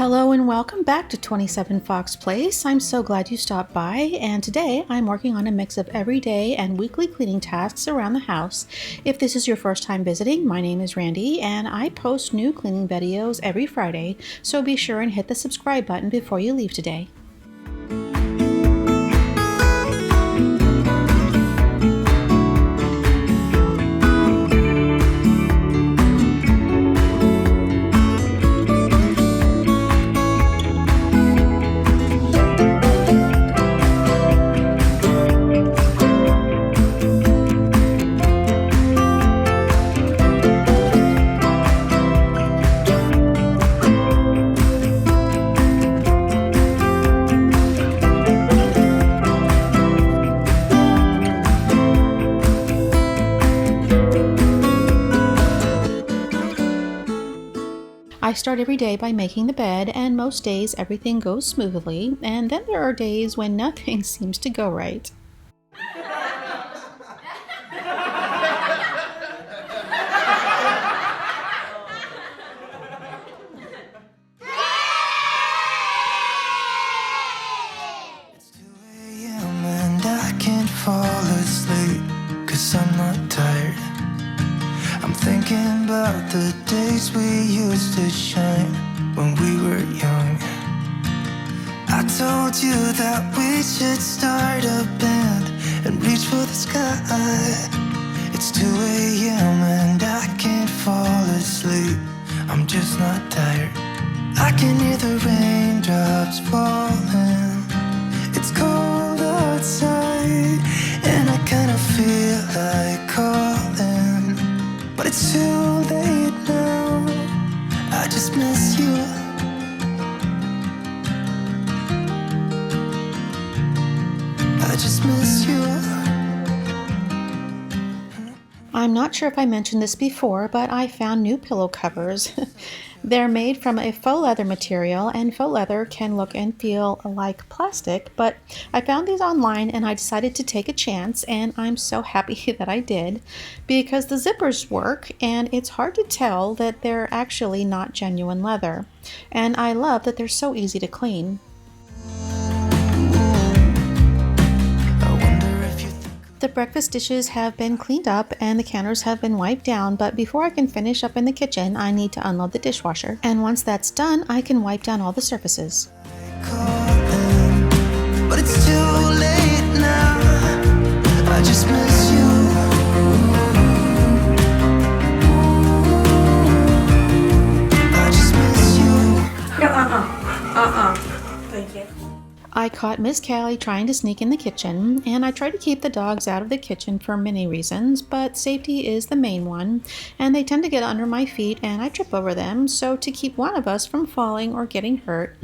Hello and welcome back to 27 Fox Place. I'm so glad you stopped by, and today I'm working on a mix of everyday and weekly cleaning tasks around the house. If this is your first time visiting, my name is Randy and I post new cleaning videos every Friday, so be sure and hit the subscribe button before you leave today. I start every day by making the bed, and most days everything goes smoothly, and then there are days when nothing seems to go right. It's 2 a.m. and I can't fall asleep 'cause I'm not tired. I'm thinking about the days we used to shine when we were young. I told you that we should start a band and reach for the sky. It's 2 a.m. and I can't fall asleep. I'm just not tired. I can hear the raindrops falling. It's cold outside and I kinda feel like calling, but it's too late now. I just miss you. I just miss you. I'm not sure if I mentioned this before, but I found new pillow covers. They're made from a faux leather material, and faux leather can look and feel like plastic, but I found these online and I decided to take a chance, and I'm so happy that I did because the zippers work and it's hard to tell that they're actually not genuine leather. And I love that they're so easy to clean. The breakfast dishes have been cleaned up and the counters have been wiped down, but before I can finish up in the kitchen, I need to unload the dishwasher. And once that's done, I can wipe down all the surfaces. But it's too late now. I just miss you. I just miss you. No, Thank you. I caught Miss Callie trying to sneak in the kitchen, and I try to keep the dogs out of the kitchen for many reasons, but safety is the main one, and they tend to get under my feet and I trip over them, so to keep one of us from falling or getting hurt,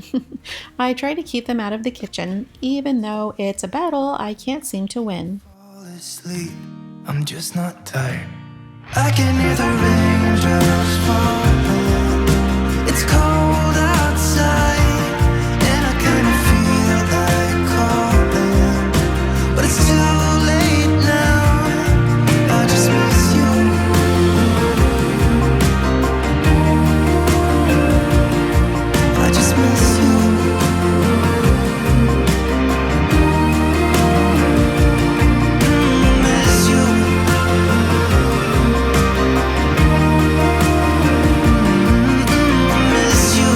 I try to keep them out of the kitchen, even though it's a battle I can't seem to win. Fall asleep. I'm just not tired. I can hear the raindrops falling. It's cold outside. It's too late now. I just miss you. I just miss you. Miss you. Miss you.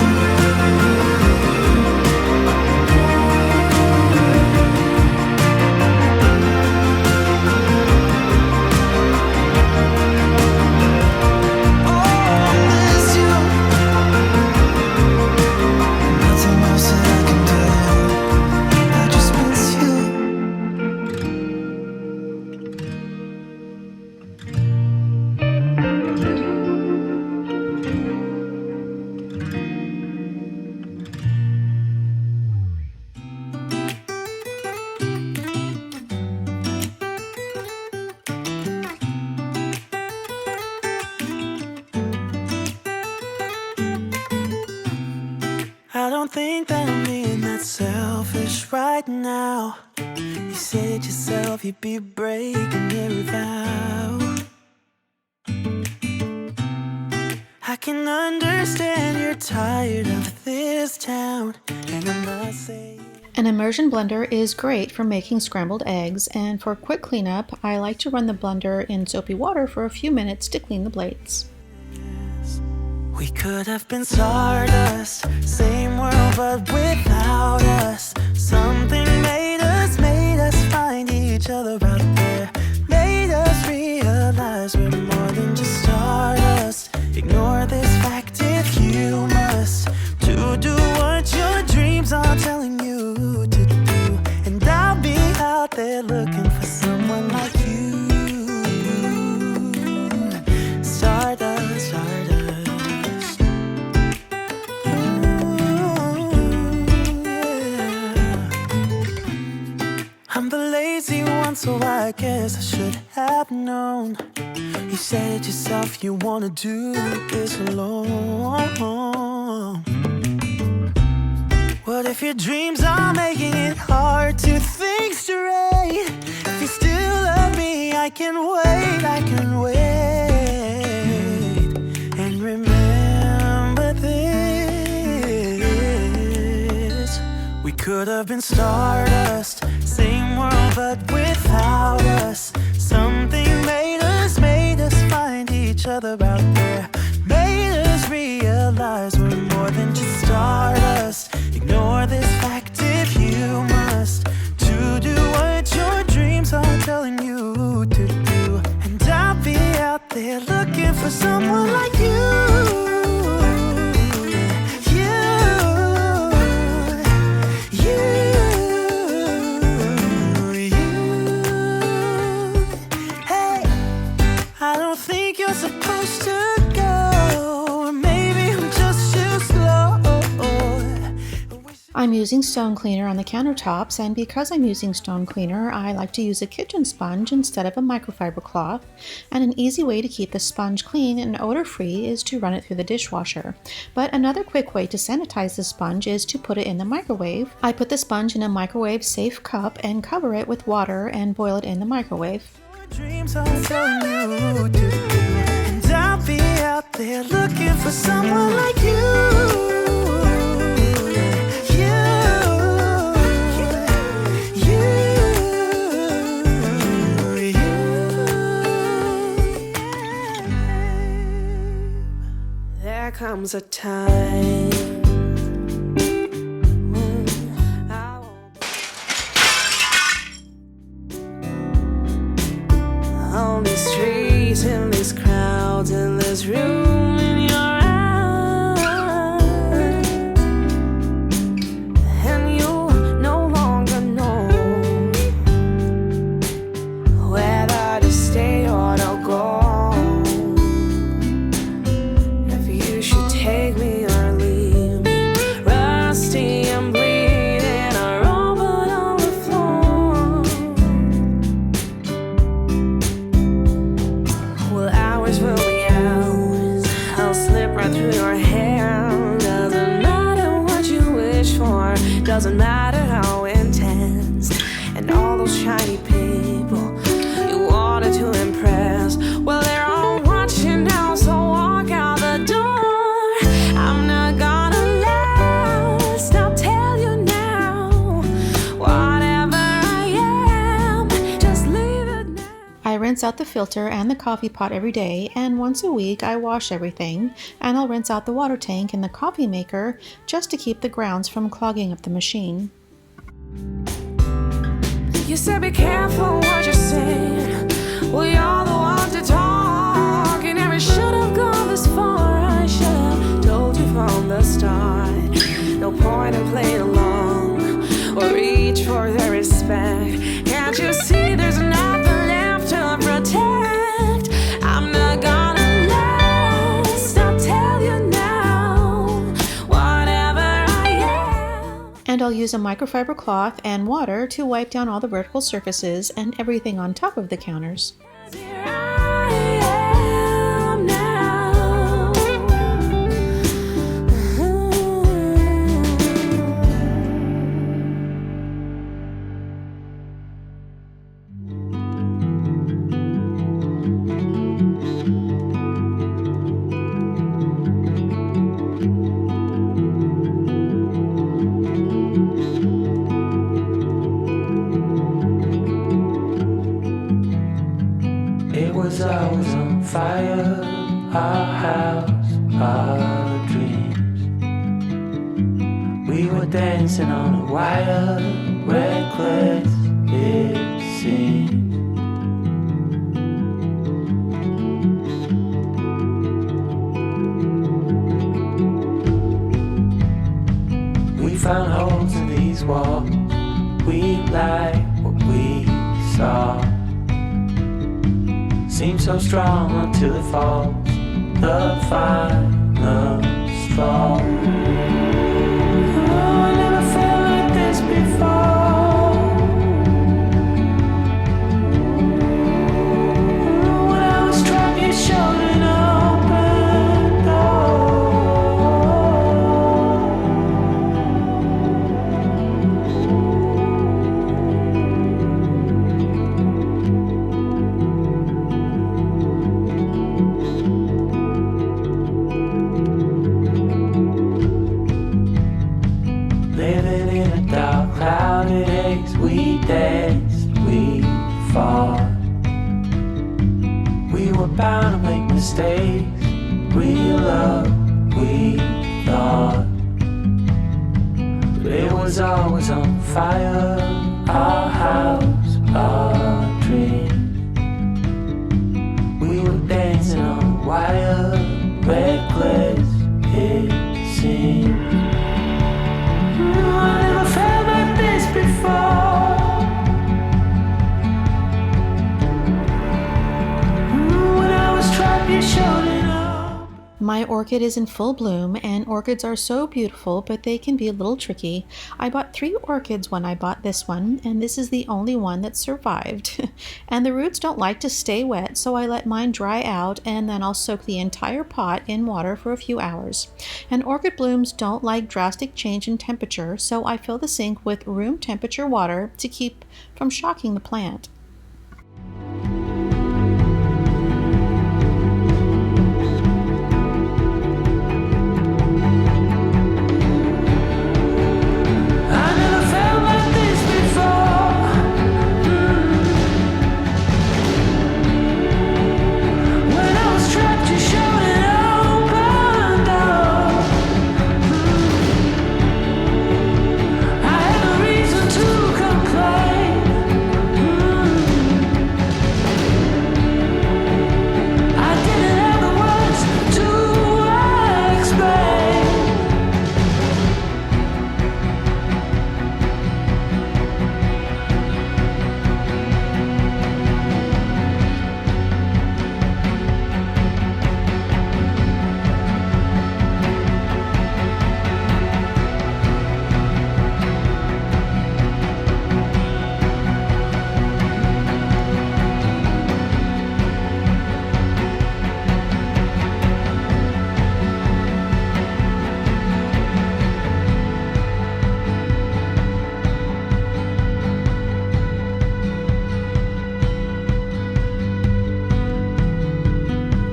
I don't think that I'm being that selfish right now. You said yourself you'd be breaking every vow. I can understand you're tired of this town, and I'm not saying. An immersion blender is great for making scrambled eggs, and for quick cleanup, I like to run the blender in soapy water for a few minutes to clean the blades. We could have been stardust, same world but without us. Something made us find each other out there. Made us realize we're more than just stardust. Ignore this fact if you must, to do what your dreams are telling you to do. And I'll be out there looking for someone like you. Stardust, stardust. I'm the lazy one, so I guess I should have known. You said it yourself, you wanna do this alone. What if your dreams are making it hard to think straight? If you still love me, I can wait, I can wait. And remember this, we could have been stardust, same world but without us. Something made us find each other out there. Made us realize we're more than just stardust. Ignore this fact if you must, to do what your dreams are telling you to do. And I'll be out there looking for someone like you. I don't think you're supposed to go. Maybe I'm just too slow. I'm using stone cleaner on the countertops, and because I'm using stone cleaner, I like to use a kitchen sponge instead of a microfiber cloth. And an easy way to keep the sponge clean and odor-free is to run it through the dishwasher. But another quick way to sanitize the sponge is to put it in the microwave. I put the sponge in a microwave-safe cup and cover it with water and boil it in the microwave. Dreams are telling you to do. And I'll be out there looking for someone like you. There comes a time when I won't. On these streets, in these crowds, in this room, in your eyes, and you no longer know whether to stay or to go. If you should take me or leave me, rusty and bleeding, a robot on the floor. Well, hours will be hours. I'll slip right through your hand. Doesn't matter what you wish for, doesn't matter how intense. And all those shiny people you wanted to impress, well, they're all watching now, so walk out the door. I'm not gonna last, I'll tell you now. Whatever I am, just leave it now. I rinse out the filter and the coffee pot every day, and once a week I wash everything, and I'll rinse out the water tank and the coffee maker just to keep the grounds from clogging up the machine. You said be careful what you say. We are the ones to talk. You never should have gone this far. I should have told you from the start. No point in playing along or reach for their respect. Can't you see there's nothing left to protect? I'm not gonna last, I'll tell you now. Whatever I am. And I'll use a microfiber cloth and water to wipe down all the vertical surfaces and everything on top of the counters. Here I am now. were dancing on a wire, reckless it seemed. We found holes in these walls, we like what we saw. Seems so strong until it falls, the final straw. Oh, I never felt like this before. When I was trapped, you showed an open door. Living in a dark, clouded haze, we danced, we fought. We were bound to make mistakes, real love, we thought. But it was always on fire, our house, our dream. We were dancing on a wire, reckless it seemed. I never felt like this before. When I was trapped, you showed it all. My orchid is in full bloom, and orchids are so beautiful, but they can be a little tricky. I bought 3 orchids when I bought this one, and this is the only one that survived. And the roots don't like to stay wet, so I let mine dry out, and then I'll soak the entire pot in water for a few hours. And orchid blooms don't like drastic change in temperature, so I fill the sink with room temperature water to keep from shocking the plant. I never felt like this before. When I was trapped, you showed an open door. I had no reason to complain. I didn't have the words to explain.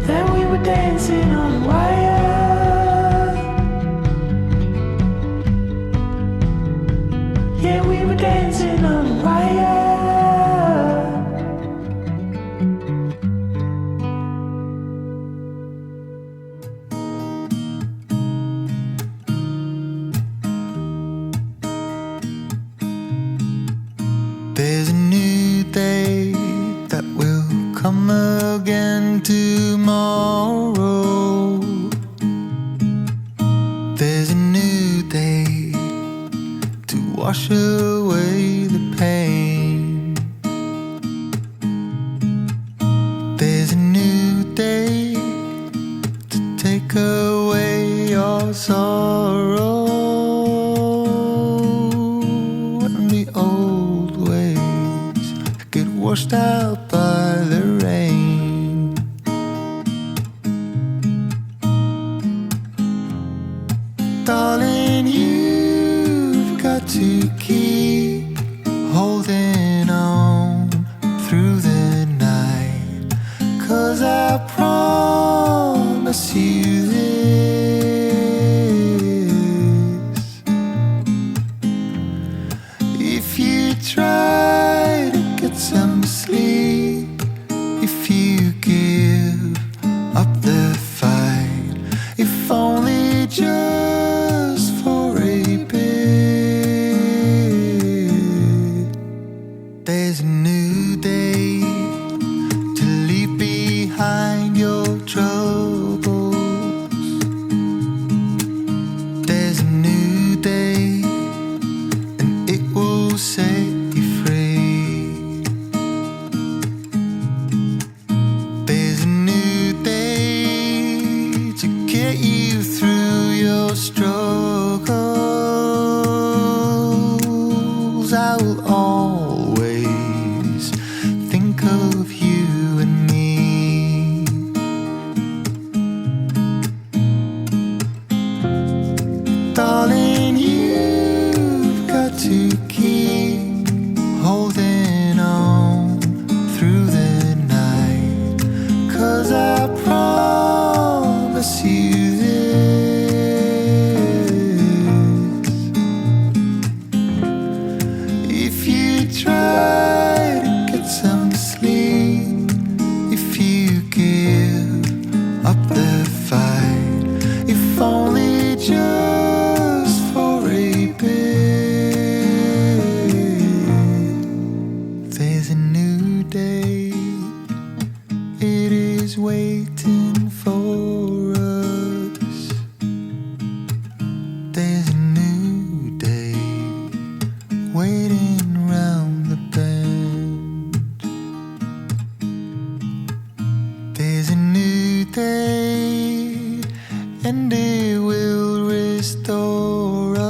Then we were dancing on a wire. Yeah, we were dancing on a wire. There's a new day that will come again tomorrow. There's a new day to wash away the pain. There's a new day to take away your sorrow. And the old ways get washed out by the rain. Darling, you've got to keep holding on through the night, 'cause I promise you this: if you try to get some sleep, if you give up the fight, if only just for a bit, There's a new day waiting round the bend. There's a new day, and it will restore us.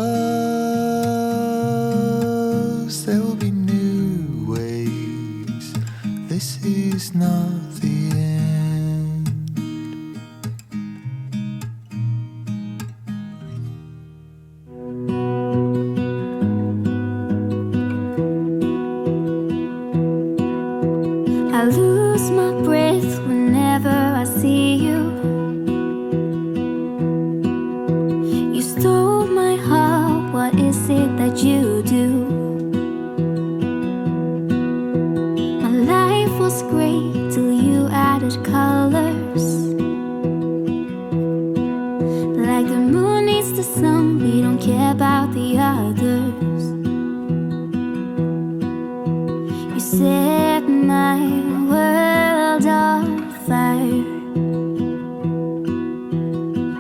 There will be new ways. This is not the end. I lose my breath whenever I see you. You stole my heart, what is it that you do? My life was great till you added colors. Like the moon needs the sun, we don't care about the others. You set my world on fire.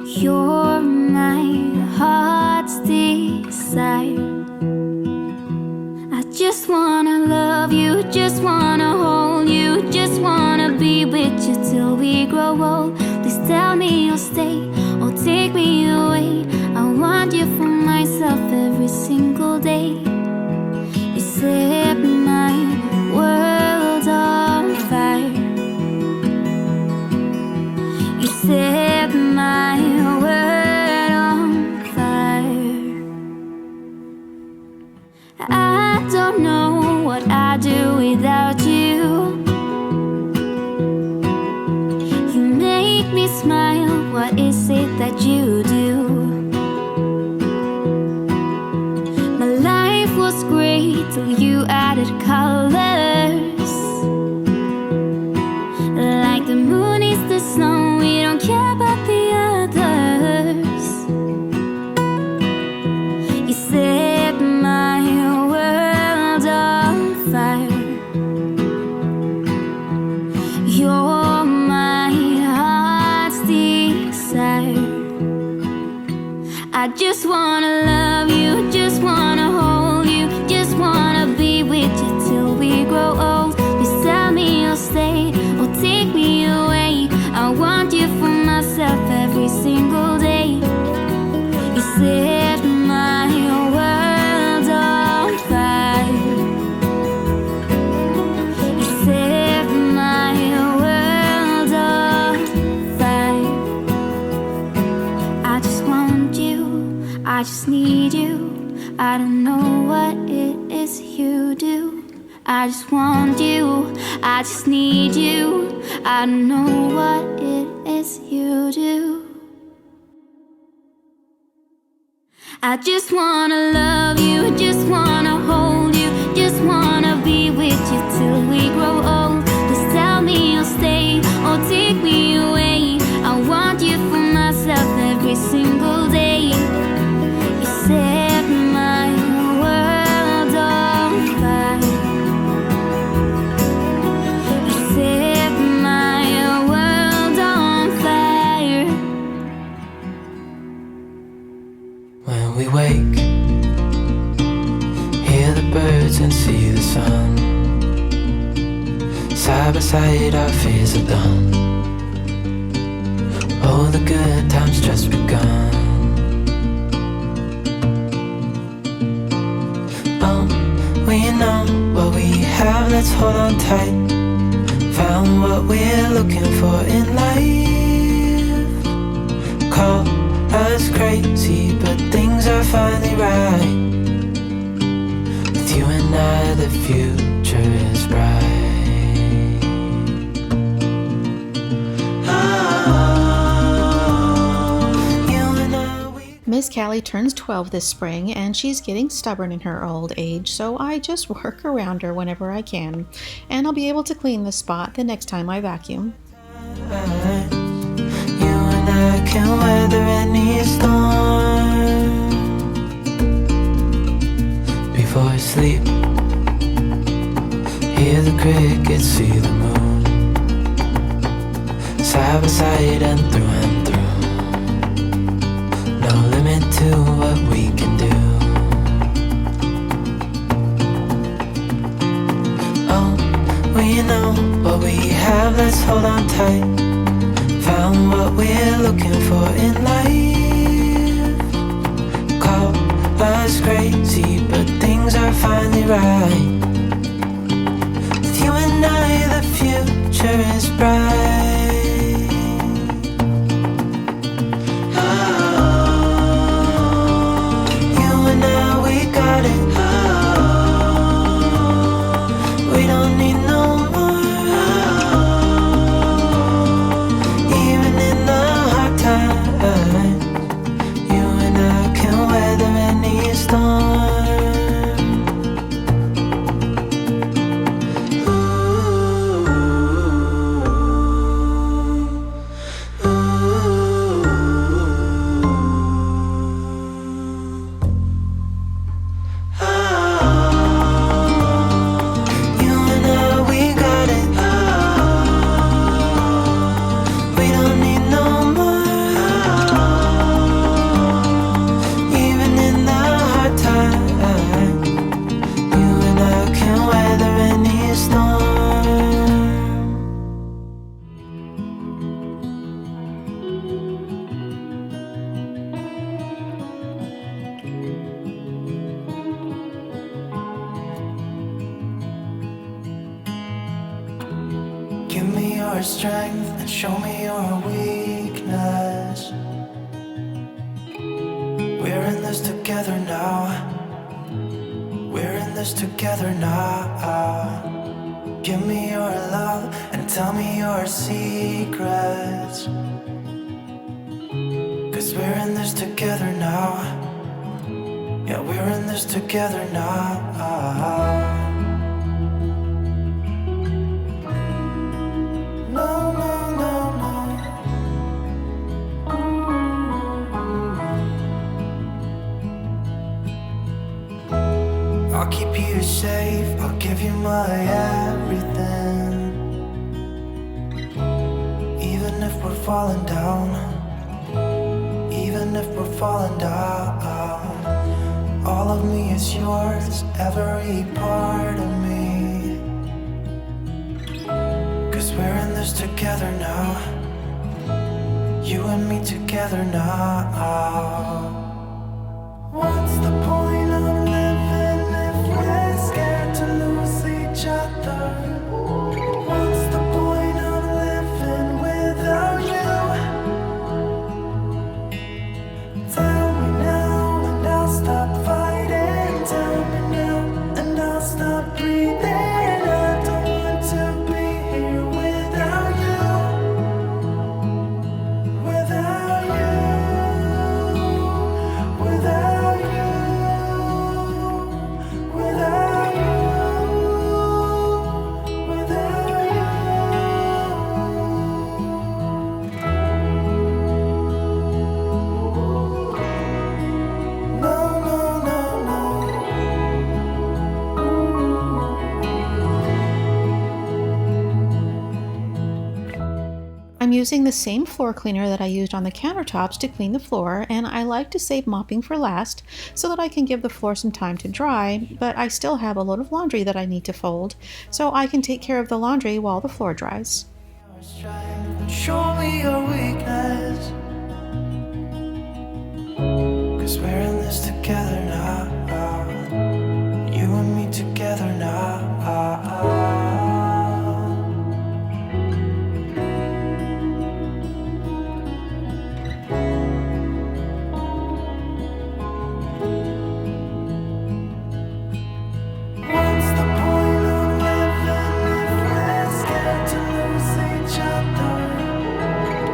You're my heart's desire. I just wanna love you, just wanna hold you, just wanna be with you till we grow old. Please tell me you'll stay or take me away. I want you for myself every single day. You set my world on fire. You set my world on fire. I don't know what I'd do without you. You make me smile, what is it that you do? My life was great till you added colors. Like the moon is the sun, we don't care about the others. You set my world on fire. You're my heart's desire. I just wanna love you, just wanna hold you, just wanna be with you till we grow old. Please tell me you'll stay or take me away. I want you for myself every single day. You set my world on fire. You set my world on fire. I just want you, I just need you. I don't know what it is you do. I just want you, I just need you. I don't know what it is you do. I just wanna love you, just wanna hold you, just wanna be with you till we grow old. Please tell me you'll stay or take me away. I want you for myself every single day. You set my world on fire. You set my world on fire. When we wake, hear the birds and see the sun. Side by side our fears are done. Oh, the good times just begun. Oh, we know what we have, let's hold on tight. Found what we're looking for in life. Call us crazy, but things are finally right. With you and I, the future is bright. Miss Callie turns 12 this spring, and she's getting stubborn in her old age, so I just work around her whenever I can, and I'll be able to clean the spot the next time I vacuum. You and I can weather any storm. Before sleep, hear the crickets, see the moon. Side by side and through. No limit to what right. With you and I, the future is bright. You and I, we got it. We don't need no more. Even in the hard times, you and I can weather any storm. Give me your strength and show me your weakness. We're in this together now. We're in this together now. Give me your love and tell me your secrets. 'Cause we're in this together now. Yeah, we're in this together now. I'll keep you safe, I'll give you my everything. Even if we're falling down, even if we're falling down, all of me is yours, every part of me. 'Cause we're in this together now. You and me together now. What's the point of living if we're scared to lose each other? What's the point of living without you? Tell me now and I'll stop fighting. Tell me now and I'll stop breathing. I don't want to be here without you. Without you. Without you. Without you. Without you. No, no, no, no. I'm using the same floor cleaner that I used on the countertops to clean the floor, and I like to save mopping for last so that I can give the floor some time to dry, but I still have a load of laundry that I need to fold, so I can take care of the laundry while the floor dries. Show me your weakness. 'Cause we're in this together now. You and me together now. What's the point of living if we're scared to lose each other?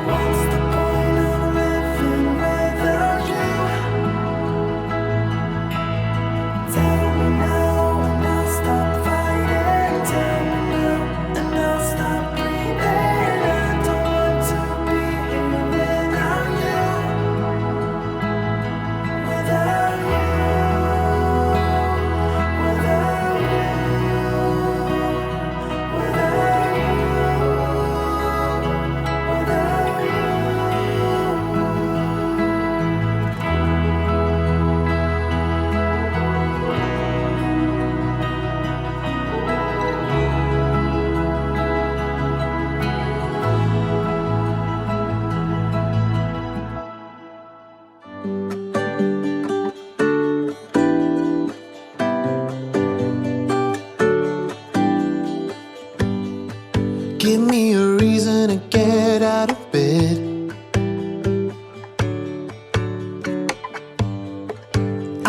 What's the point of living without you?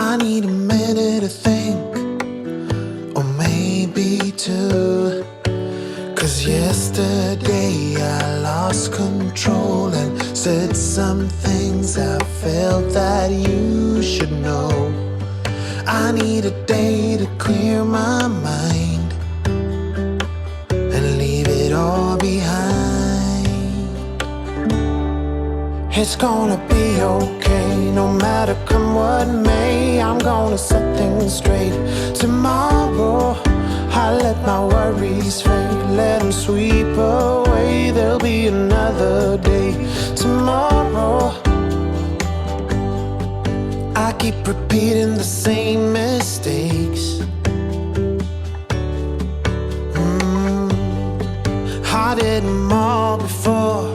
I need a minute to think, or maybe two. 'Cause yesterday I lost control and said some things I felt that you should know. I need a day to clear my mind and leave it all behind. It's gonna be okay, no matter come what may. I'm gonna set things straight tomorrow. I let my worries fade, let them sweep away. There'll be another day tomorrow. I keep repeating the same mistakes. I did them all before,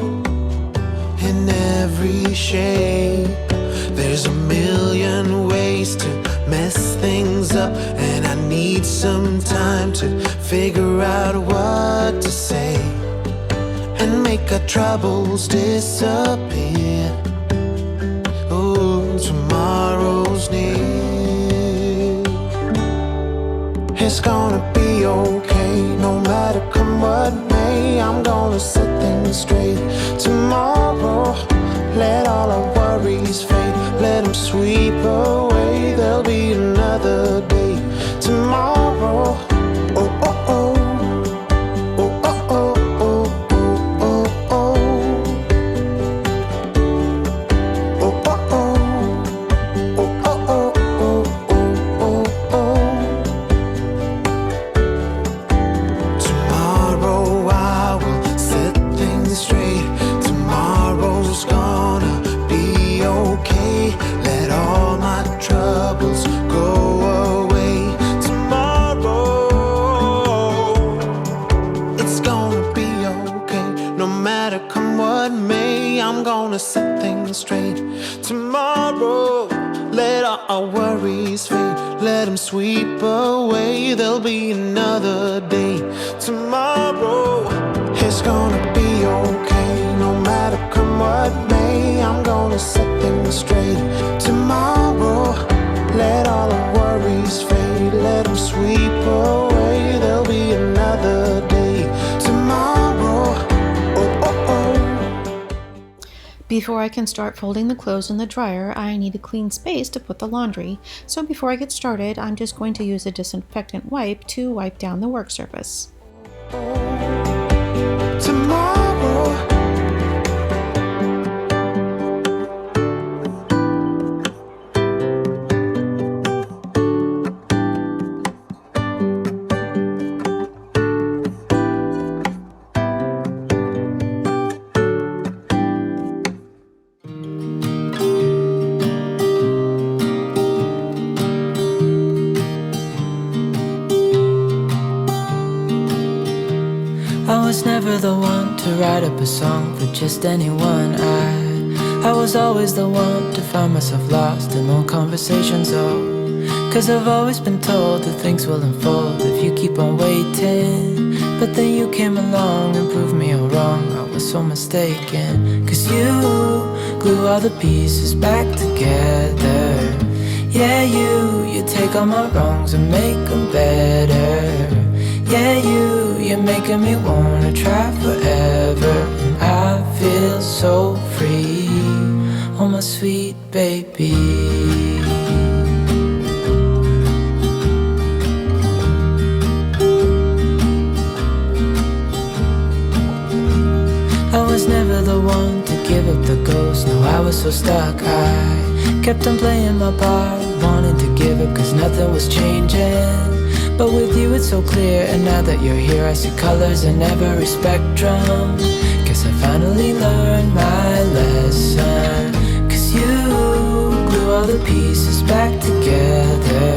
in every shape. There's a million ways to mess things up, and I need some time to figure out what to say and make our troubles disappear. Oh, tomorrow's near. It's gonna be okay, no matter come what may. I'm gonna set things straight tomorrow. Let all our worries fade, let them sweep away. There'll be another day tomorrow. Oh, oh, oh. Oh, oh, oh, oh, oh, oh, oh. Oh, oh, oh. Oh, oh, oh, oh, oh, oh. Tomorrow I will set things straight. Tomorrow's gonna be okay. Let all my troubles go away. Tomorrow it's gonna be okay, no matter come what may. I'm gonna set things straight tomorrow. Let all our worries fade, let them sweep away. There'll be another day tomorrow. It's gonna be okay, no matter come what may. I'm gonna set things straight tomorrow. Let all the worries fade, let them sweep away. There'll be another day tomorrow. Oh, oh, oh. Before I can start folding the clothes in the dryer, I need a clean space to put the laundry. So before I get started, I'm just going to use a disinfectant wipe to wipe down the work surface. Tomorrow. I was never the one to write up a song for just anyone. I was always the one to find myself lost in long conversations. Oh, 'cause I've always been told that things will unfold if you keep on waiting. But then you came along and proved me all wrong. I was so mistaken, 'cause you glue all the pieces back together. Yeah, you take all my wrongs and make them better. Yeah, you're making me wanna try forever. And I feel so free, oh my sweet baby. I was never the one to give up the ghost. No, I was so stuck. I kept on playing my part, wanting to give up 'cause nothing was changing. But with you it's so clear, and now that you're here I see colors in every spectrum. Guess I finally learned my lesson, 'cause you glue all the pieces back together.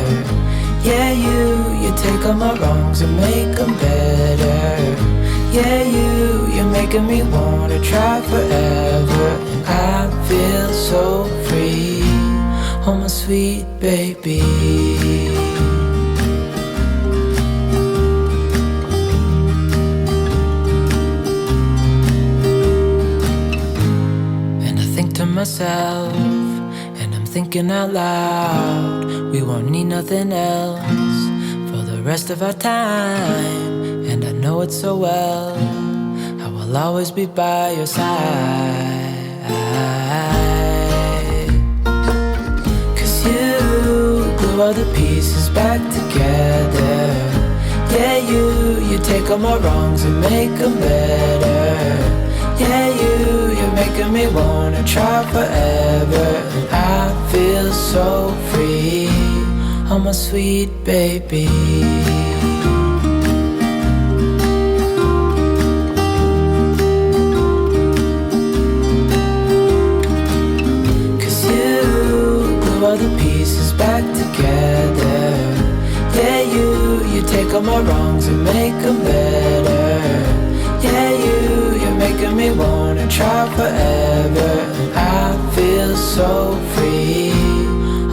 Yeah, you take all my wrongs and make them better. Yeah, you're making me wanna try forever. And I feel so free, oh my sweet baby. Myself, and I'm thinking out loud, We won't need nothing else for the rest of our time. And I know it so well, I will always be by your side. 'Cause you glue all the pieces back together. Yeah, you take all my wrongs and make them better. Yeah, you're making me wanna try forever. And I feel so free, oh my sweet baby. All the pieces back together. Yeah, you take all my wrongs and make them better. Yeah, you're making me wanna try forever. And I feel so free,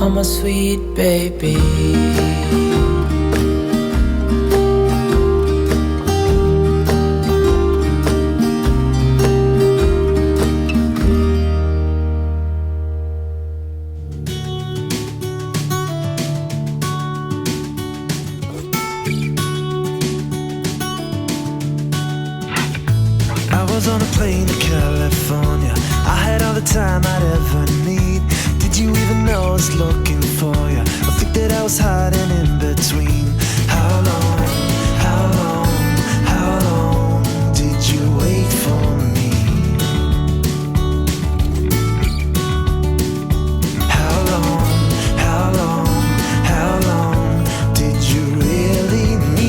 oh my sweet baby. On a plane to California, I had all the time I'd ever need. Did you even know I was looking for you? I think that I was hiding in between. How long, how long, how long did you wait for me? How long, how long, how long did you really need?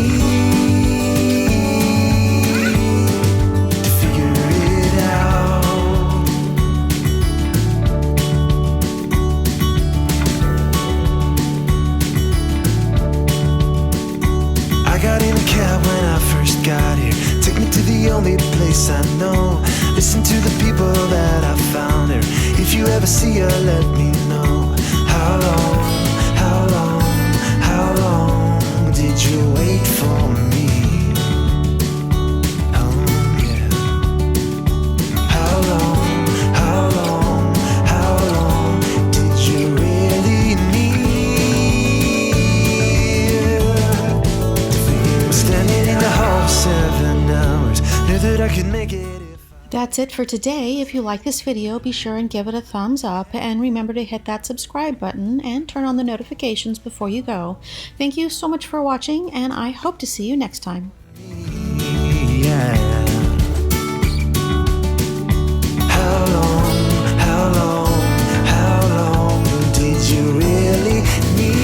Got here, take me to the only place I know. Listen to the people that I found here. If you ever see her, let me know. How long, how long, how long did you wait for me? Oh yeah. How long, how long, how long did you really need? We're standing in the hall 7 hours, knew that I could make it. That's it for today. If you like this video, be sure and give it a thumbs up, and remember to hit that subscribe button and turn on the notifications before you go. Thank you so much for watching, and I hope to see you next time. Yeah. How long, how long, how long did you really need?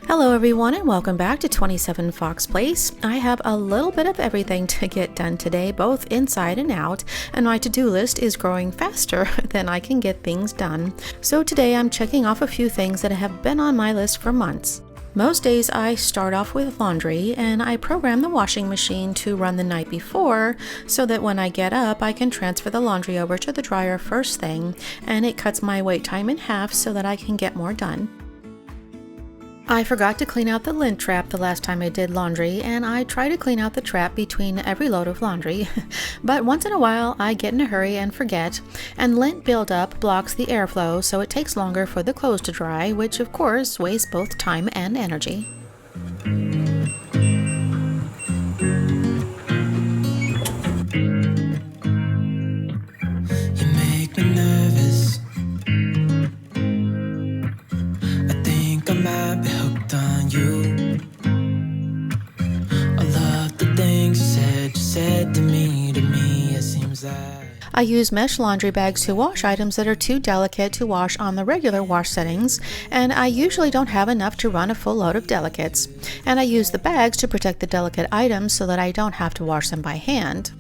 Hello everyone, and welcome back to 27 Fox Place. I have a little bit of everything to get done today, both inside and out, and my to-do list is growing faster than I can get things done. So today I'm checking off a few things that have been on my list for months. Most days I start off with laundry, and I program the washing machine to run the night before so that when I get up I can transfer the laundry over to the dryer first thing, and it cuts my wait time in half so that I can get more done. I forgot to clean out the lint trap the last time I did laundry, and I try to clean out the trap between every load of laundry. But once in a while I get in a hurry and forget, and lint buildup blocks the airflow, so it takes longer for the clothes to dry, which of course wastes both time and energy. You make me nervous. I think I might be hooked on you. All of the things you said to me, it seems like I use mesh laundry bags to wash items that are too delicate to wash on the regular wash settings, and I usually don't have enough to run a full load of delicates. And I use the bags to protect the delicate items so that I don't have to wash them by hand.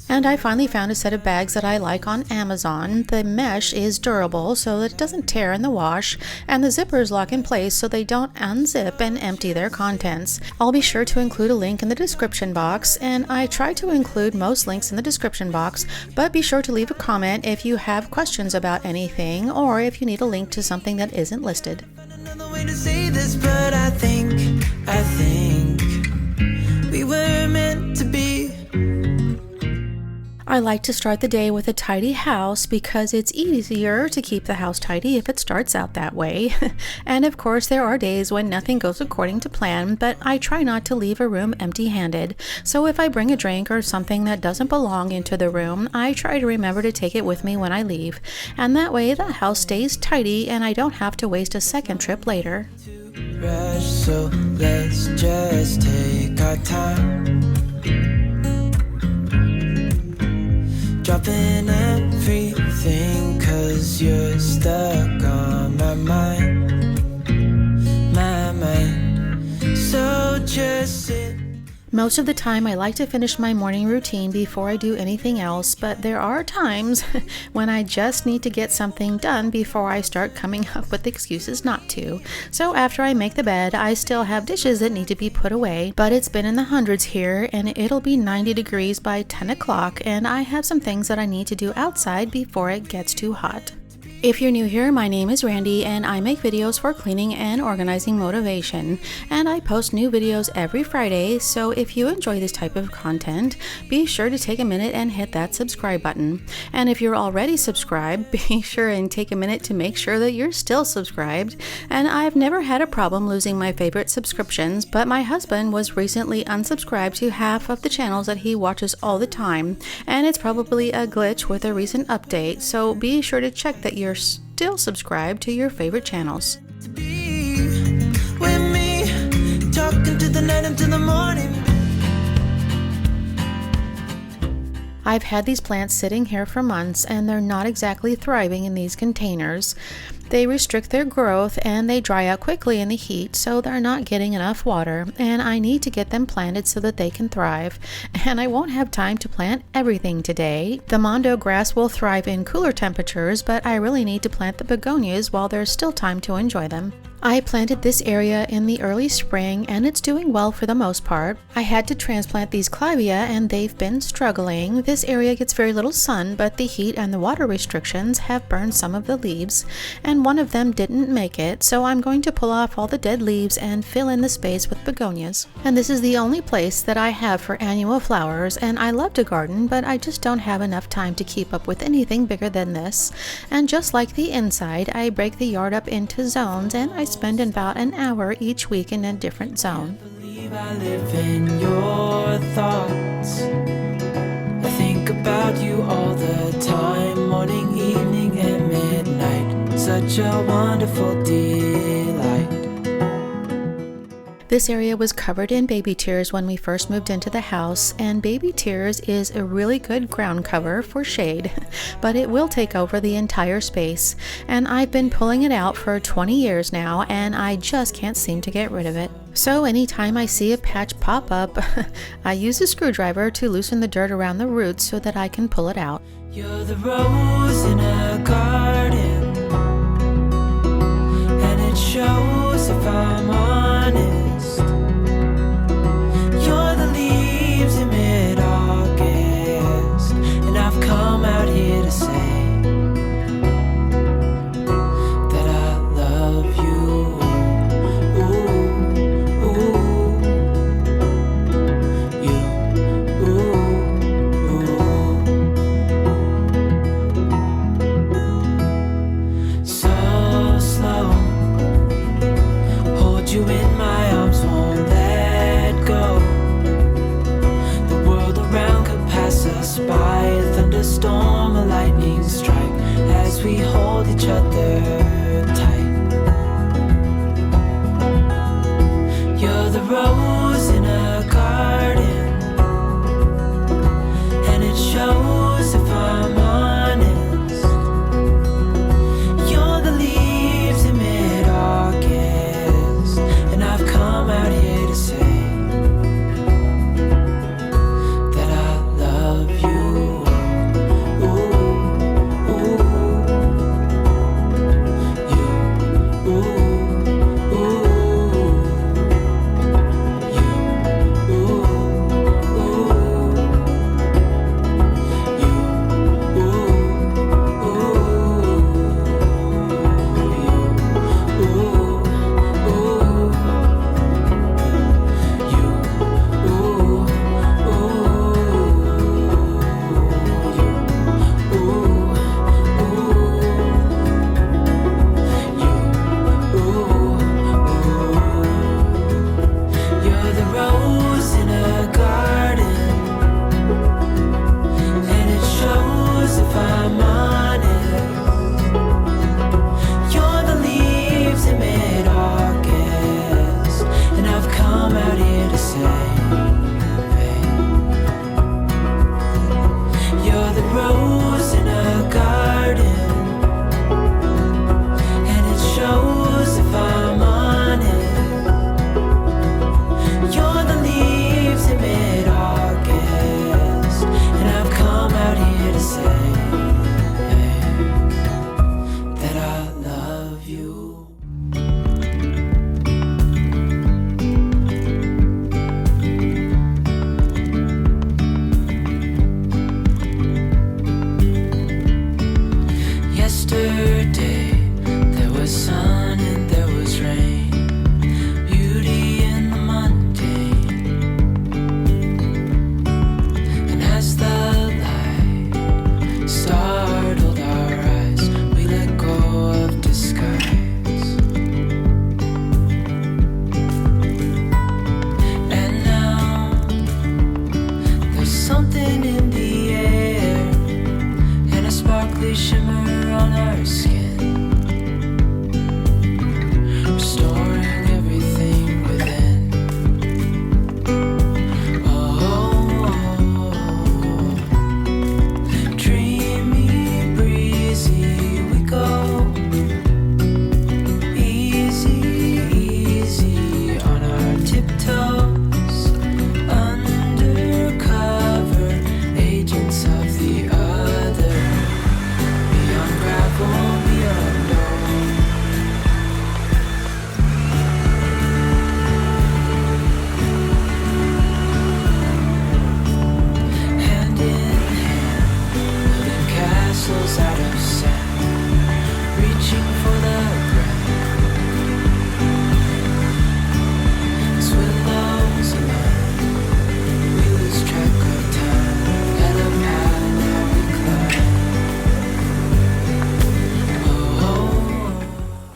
And I finally found a set of bags that I like on Amazon. The mesh is durable so that it doesn't tear in the wash, and the zippers lock in place so they don't unzip and empty their contents. I'll be sure to include a link in the description box, and I try to include most links in the description box, but be sure to leave a comment if you have questions about anything or if you need a link to something that isn't listed. another way to say this, but I think we were meant to be. I like to start the day with a tidy house because it's easier to keep the house tidy if it starts out that way. And of course, there are days when nothing goes according to plan, but I try not to leave a room empty-handed. So if I bring a drink or something that doesn't belong into the room, I try to remember to take it with me when I leave. And that way the house stays tidy and I don't have to waste a second trip later. Rush, so let's just take our time. Dropping everything, 'cause you're stuck on my mind. So just sit. Most of the time I like to finish my morning routine before I do anything else, but there are times when I just need to get something done before I start coming up with excuses not to. So after I make the bed, I still have dishes that need to be put away, but it's been in the hundreds here and it'll be 90 degrees by 10 o'clock, and I have some things that I need to do outside before it gets too hot. If you're new here, my name is Randy and I make videos for cleaning and organizing motivation, and I post new videos every Friday, so if you enjoy this type of content, be sure to take a minute and hit that subscribe button. And if you're already subscribed, be sure and take a minute to make sure that you're still subscribed. And I've never had a problem losing my favorite subscriptions, but my husband was recently unsubscribed to half of the channels that he watches all the time, and it's probably a glitch with a recent update, so be sure to check that you're still subscribed to your favorite channels. To be with me, talking to the night until the morning. I've had these plants sitting here for months and they're not exactly thriving in these containers. They restrict their growth and they dry out quickly in the heat, so they're not getting enough water, and I need to get them planted so that they can thrive. And I won't have time to plant everything today. The Mondo grass will thrive in cooler temperatures, but I really need to plant the begonias while there's still time to enjoy them. I planted this area in the early spring and it's doing well for the most part. I had to transplant these clivia and they've been struggling. This area gets very little sun, but the heat and the water restrictions have burned some of the leaves, and one of them didn't make it, so I'm going to pull off all the dead leaves and fill in the space with begonias. And this is the only place that I have for annual flowers, and I love to garden, but I just don't have enough time to keep up with anything bigger than this. And just like the inside, I break the yard up into zones and I spend about an hour each week in a different zone. Believe I live in your thoughts. I think about you all the time, morning, evening, and midnight. Such a wonderful delight. This area was covered in baby tears when we first moved into the house, and baby tears is a really good ground cover for shade, but it will take over the entire space, and I've been pulling it out for 20 years now, and I just can't seem to get rid of it. So anytime I see a patch pop up, I use a screwdriver to loosen the dirt around the roots so that I can pull it out. You're the rose in a garden, and it shows if I'm honest. You're the leaves in mid-August, and I've come out here to say that I love you. Ooh, ooh, you, ooh, ooh. So slow, hold you we hold each other tight. You're the rose in a garden, and it shows if I'm honest. You're the leaves in mid-August, and I've come out here to say that I love you.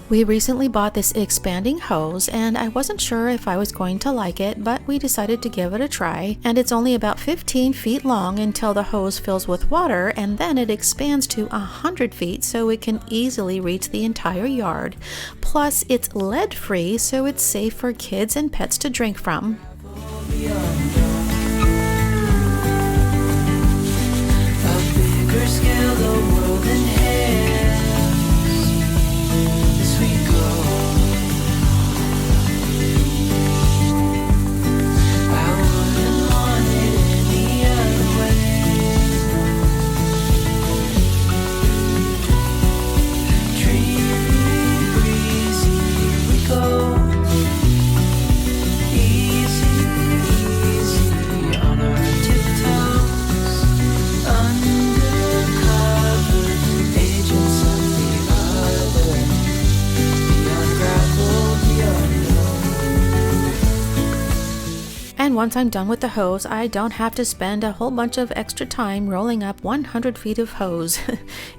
We recently bought this expanding hose and I wasn't sure if I was going to like it, but we decided to give it a try. And it's only about 15 feet long until the hose fills with water, and then it expands to 100 feet so it can easily reach the entire yard. Plus it's lead free, so it's safe for kids and pets to drink from. And once I'm done with the hose, I don't have to spend a whole bunch of extra time rolling up 100 feet of hose.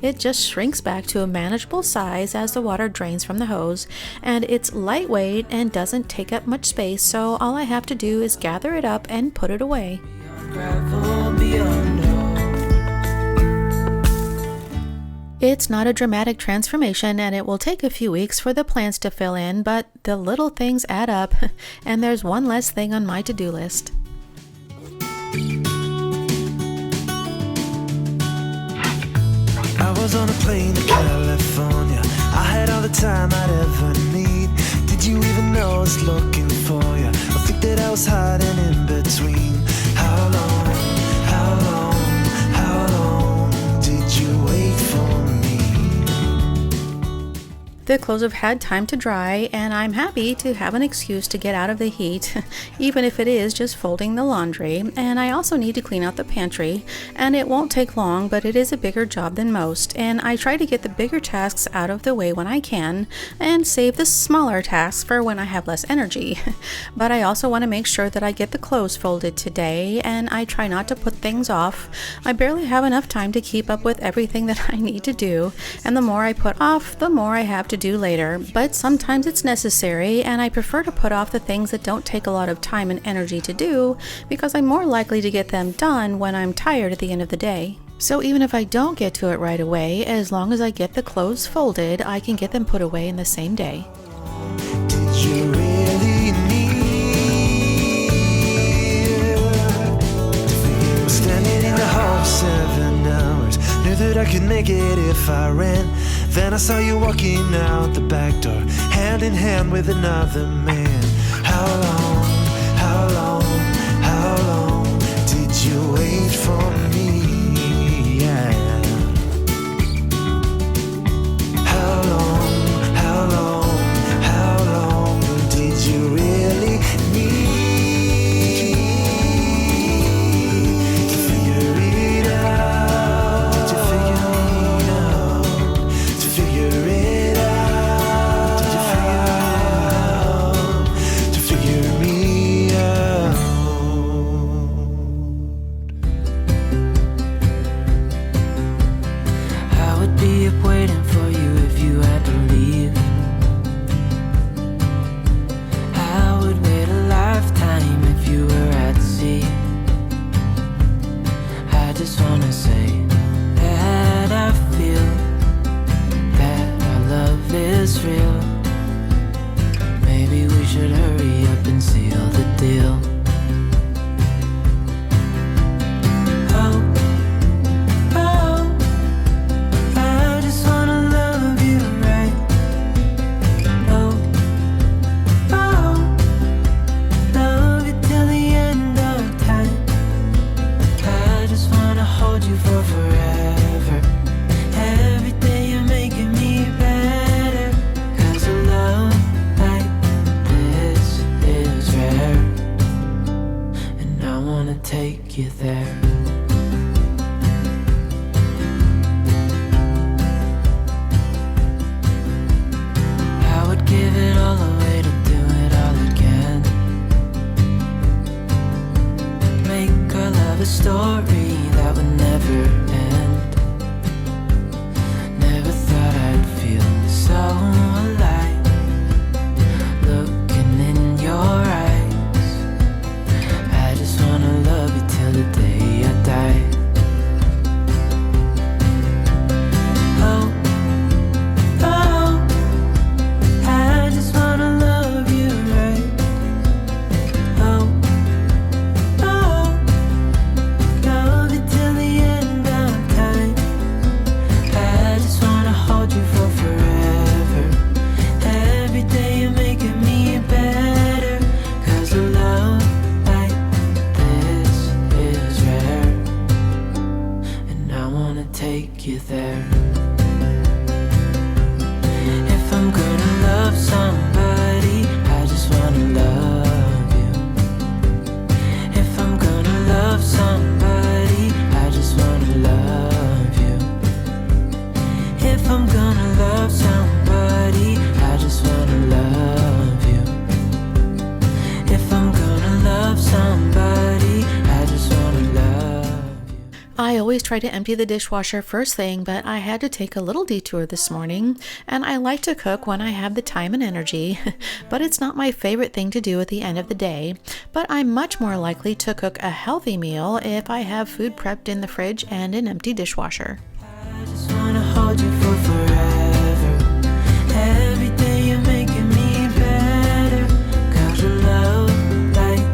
It just shrinks back to a manageable size as the water drains from the hose, and it's lightweight and doesn't take up much space, so all I have to do is gather it up and put it away. It's not a dramatic transformation and it will take a few weeks for the plans to fill in, but the little things add up and there's one less thing on my to-do list. I was on a plane to California. I had all the time I'd ever need. Did you even know I was looking for you? I think that I was hiding in between. How long did you wait for me? The clothes have had time to dry, and I'm happy to have an excuse to get out of the heat, even if it is just folding the laundry. And I also need to clean out the pantry, and it won't take long, but it is a bigger job than most, and I try to get the bigger tasks out of the way when I can, and save the smaller tasks for when I have less energy. But I also want to make sure that I get the clothes folded today, and I try not to put things off. I barely have enough time to keep up with everything that I need to do, and the more I put off, the more I have to do later, but sometimes it's necessary, and I prefer to put off the things that don't take a lot of time and energy to do because I'm more likely to get them done when I'm tired at the end of the day. So even if I don't get to it right away, as long as I get the clothes folded, I can get them put away in the same day. Did you really need to was standing in the hall 7 hours. Knew that I could make it if I ran. Then I saw you walking out the back door, hand in hand with another man. How long did you wait for me? Yeah. How long did you really need to figure it out? To figure it out. To figure me out. I would be up waiting for you if you had to leave. I would wait a lifetime if you were at sea. I just wanna say that I feel that our love is real. Maybe we should hurry up and seal the deal. Oh, I just wanna love you right. Oh, love you till the end of time. I just wanna hold you for forever. Every day you're making me better. 'Cause a love like this is rare. And I wanna take you there. I would give it all away to do it all again. Make our love a story that would never end. Never thought I'd feel so alive, looking in your eyes. I just wanna love you till the day I die. Oh, I just wanna love you right. Oh, love you till the end of time. I just wanna hold you for forever. Every day you're making me better. 'Cause a love like this is rare. And I wanna take you there. If I'm gonna love somebody, I just wanna love you. If I'm gonna love somebody, I just wanna love you. If I'm gonna love somebody, I just wanna love you. If I'm gonna love somebody, I just wanna love you. I always try to empty the dishwasher first thing, but I had to take a little detour this morning, and I like to cook when I have the time and energy, but it's not my favorite thing to do at the end of the day. But I'm much more likely to cook a healthy meal if I have food prepped in the fridge and an empty dishwasher. I just wanna hold hold you for forever. Every day you're making me better. 'Cause a love like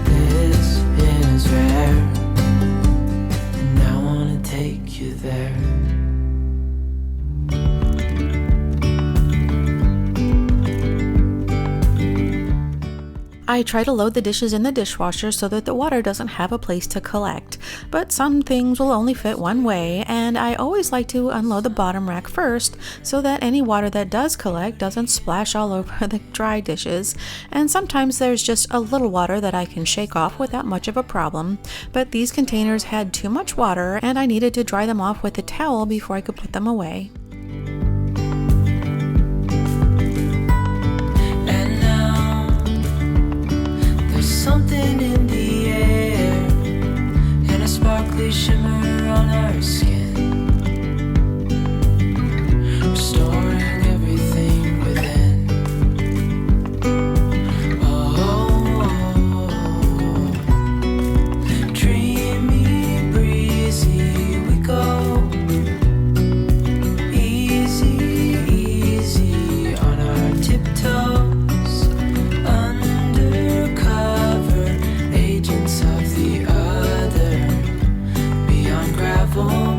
this is rare, and I wanna take you there. I try to load the dishes in the dishwasher so that the water doesn't have a place to collect, but some things will only fit one way, and I always like to unload the bottom rack first so that any water that does collect doesn't splash all over the dry dishes. And sometimes there's just a little water that I can shake off without much of a problem, but these containers had too much water and I needed to dry them off with a towel before I could put them away. Something in the air and a sparkly shimmer on our skin, restoring everything within. Oh, dreamy, breezy, we go. Easy, easy on our tiptoes.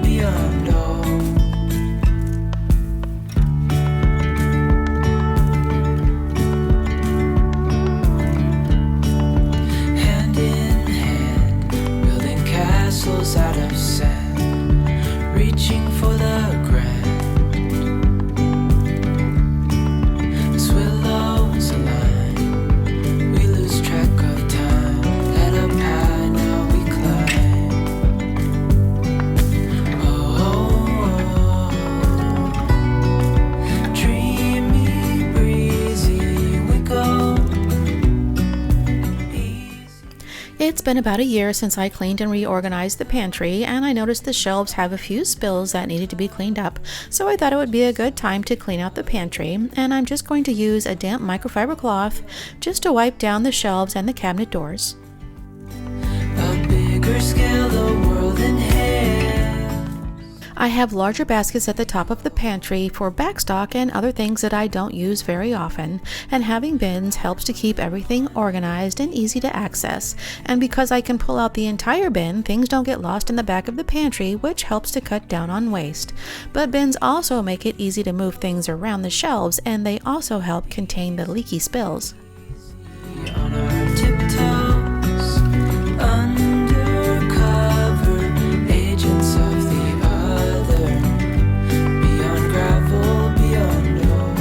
Beyond all. Hand in hand, building castles out of sand, reaching for the grand. As willows align, we lose track of time. Head up high, now we climb. It's been about a year since I cleaned and reorganized the pantry, and I noticed the shelves have a few spills that needed to be cleaned up, so I thought it would be a good time to clean out the pantry, and I'm just going to use a damp microfiber cloth just to wipe down the shelves and the cabinet doors. A bigger scale, the world in hand. I have larger baskets at the top of the pantry for backstock and other things that I don't use very often, and having bins helps to keep everything organized and easy to access. And because I can pull out the entire bin, things don't get lost in the back of the pantry, which helps to cut down on waste. But bins also make it easy to move things around the shelves, and they also help contain the leaky spills. On our tiptoes, undercover agents of the other, beyond gravel, beyond all.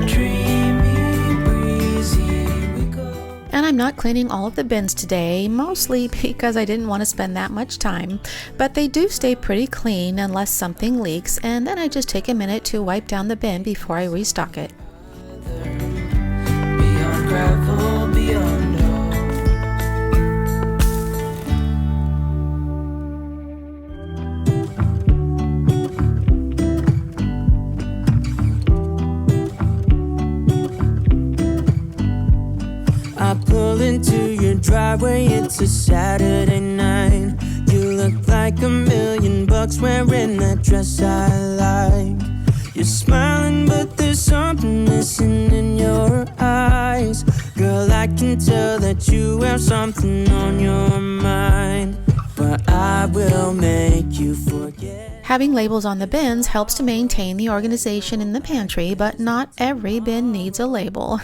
Dreamy, breezy, we go. And I'm not cleaning all of the bins today, mostly because I didn't want to spend that much time, but they do stay pretty clean unless something leaks, and then I just take a minute to wipe down the bin before I restock it. Beyond gravel, beyond all. I pull into your driveway, it's a Saturday night. You look like $1,000,000 wearing that dress I like. You're smiling, but there's something missing in your eyes. Girl, I can tell that you have something on your mind, but I will make you forget. Having labels on the bins helps to maintain the organization in the pantry, but not every bin needs a label.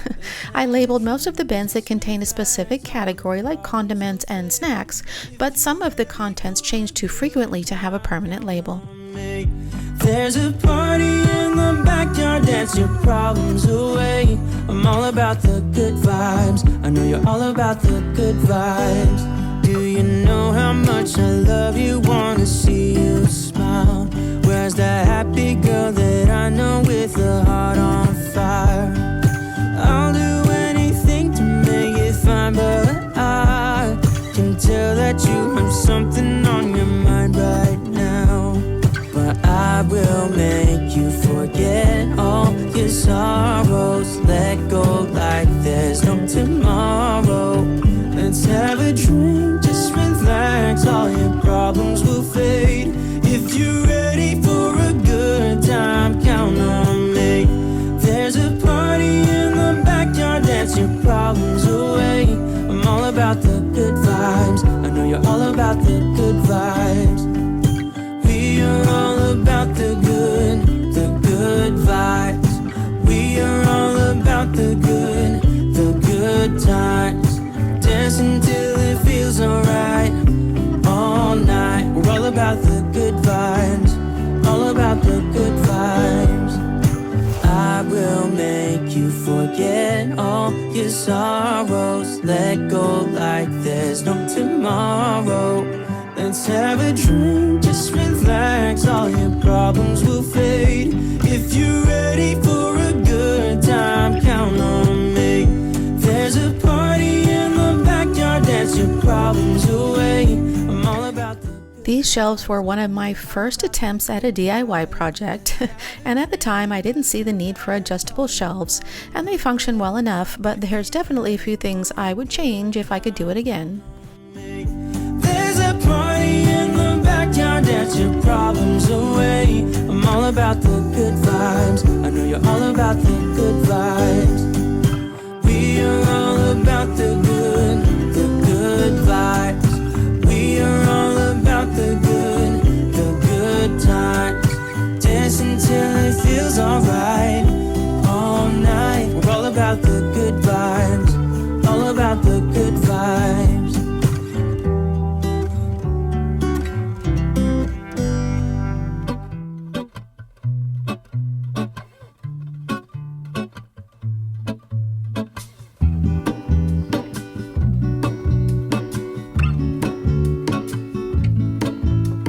I labeled most of the bins that contain a specific category like condiments and snacks, but some of the contents change too frequently to have a permanent label. There's a party in the backyard, dance your problems away. I'm all about the good vibes. I know you're all about the good vibes. Do you know how much I love you? Wanna see you smile. Where's that happy girl that I know with a heart on fire? I'll do anything to make it fine, but I can tell that you have something on your mind right now. But I will make you forget all your sorrows. Let go like there's no tomorrow. Let's have a drink, just relax. All your problems will fade. If you're ready about the good vibes. I know you're all about the good vibes. We are all about the good vibes. We are all about the good times. Dancing till it feels alright. All night, we're all about the good vibes. All about the good vibes. I will make you forget all your sorrows. Let go like there's no tomorrow. Let's have a drink, just relax. All your problems will fade. If you're ready for a good time, count on me. There's a party in the backyard, dance your problems away. I'm all about the... These shelves were one of my first attempts at a DIY project, and at the time I didn't see the need for adjustable shelves, and they function well enough, but there's definitely a few things I would change if I could do it again. There's a party in the backyard, dance your problems away. I'm all about the good vibes. I know you're all about the good vibes. We are all about the good vibes. We are all about the good times. Dancing till it feels alright. All night, we're all about the good vibes. All about the good vibes.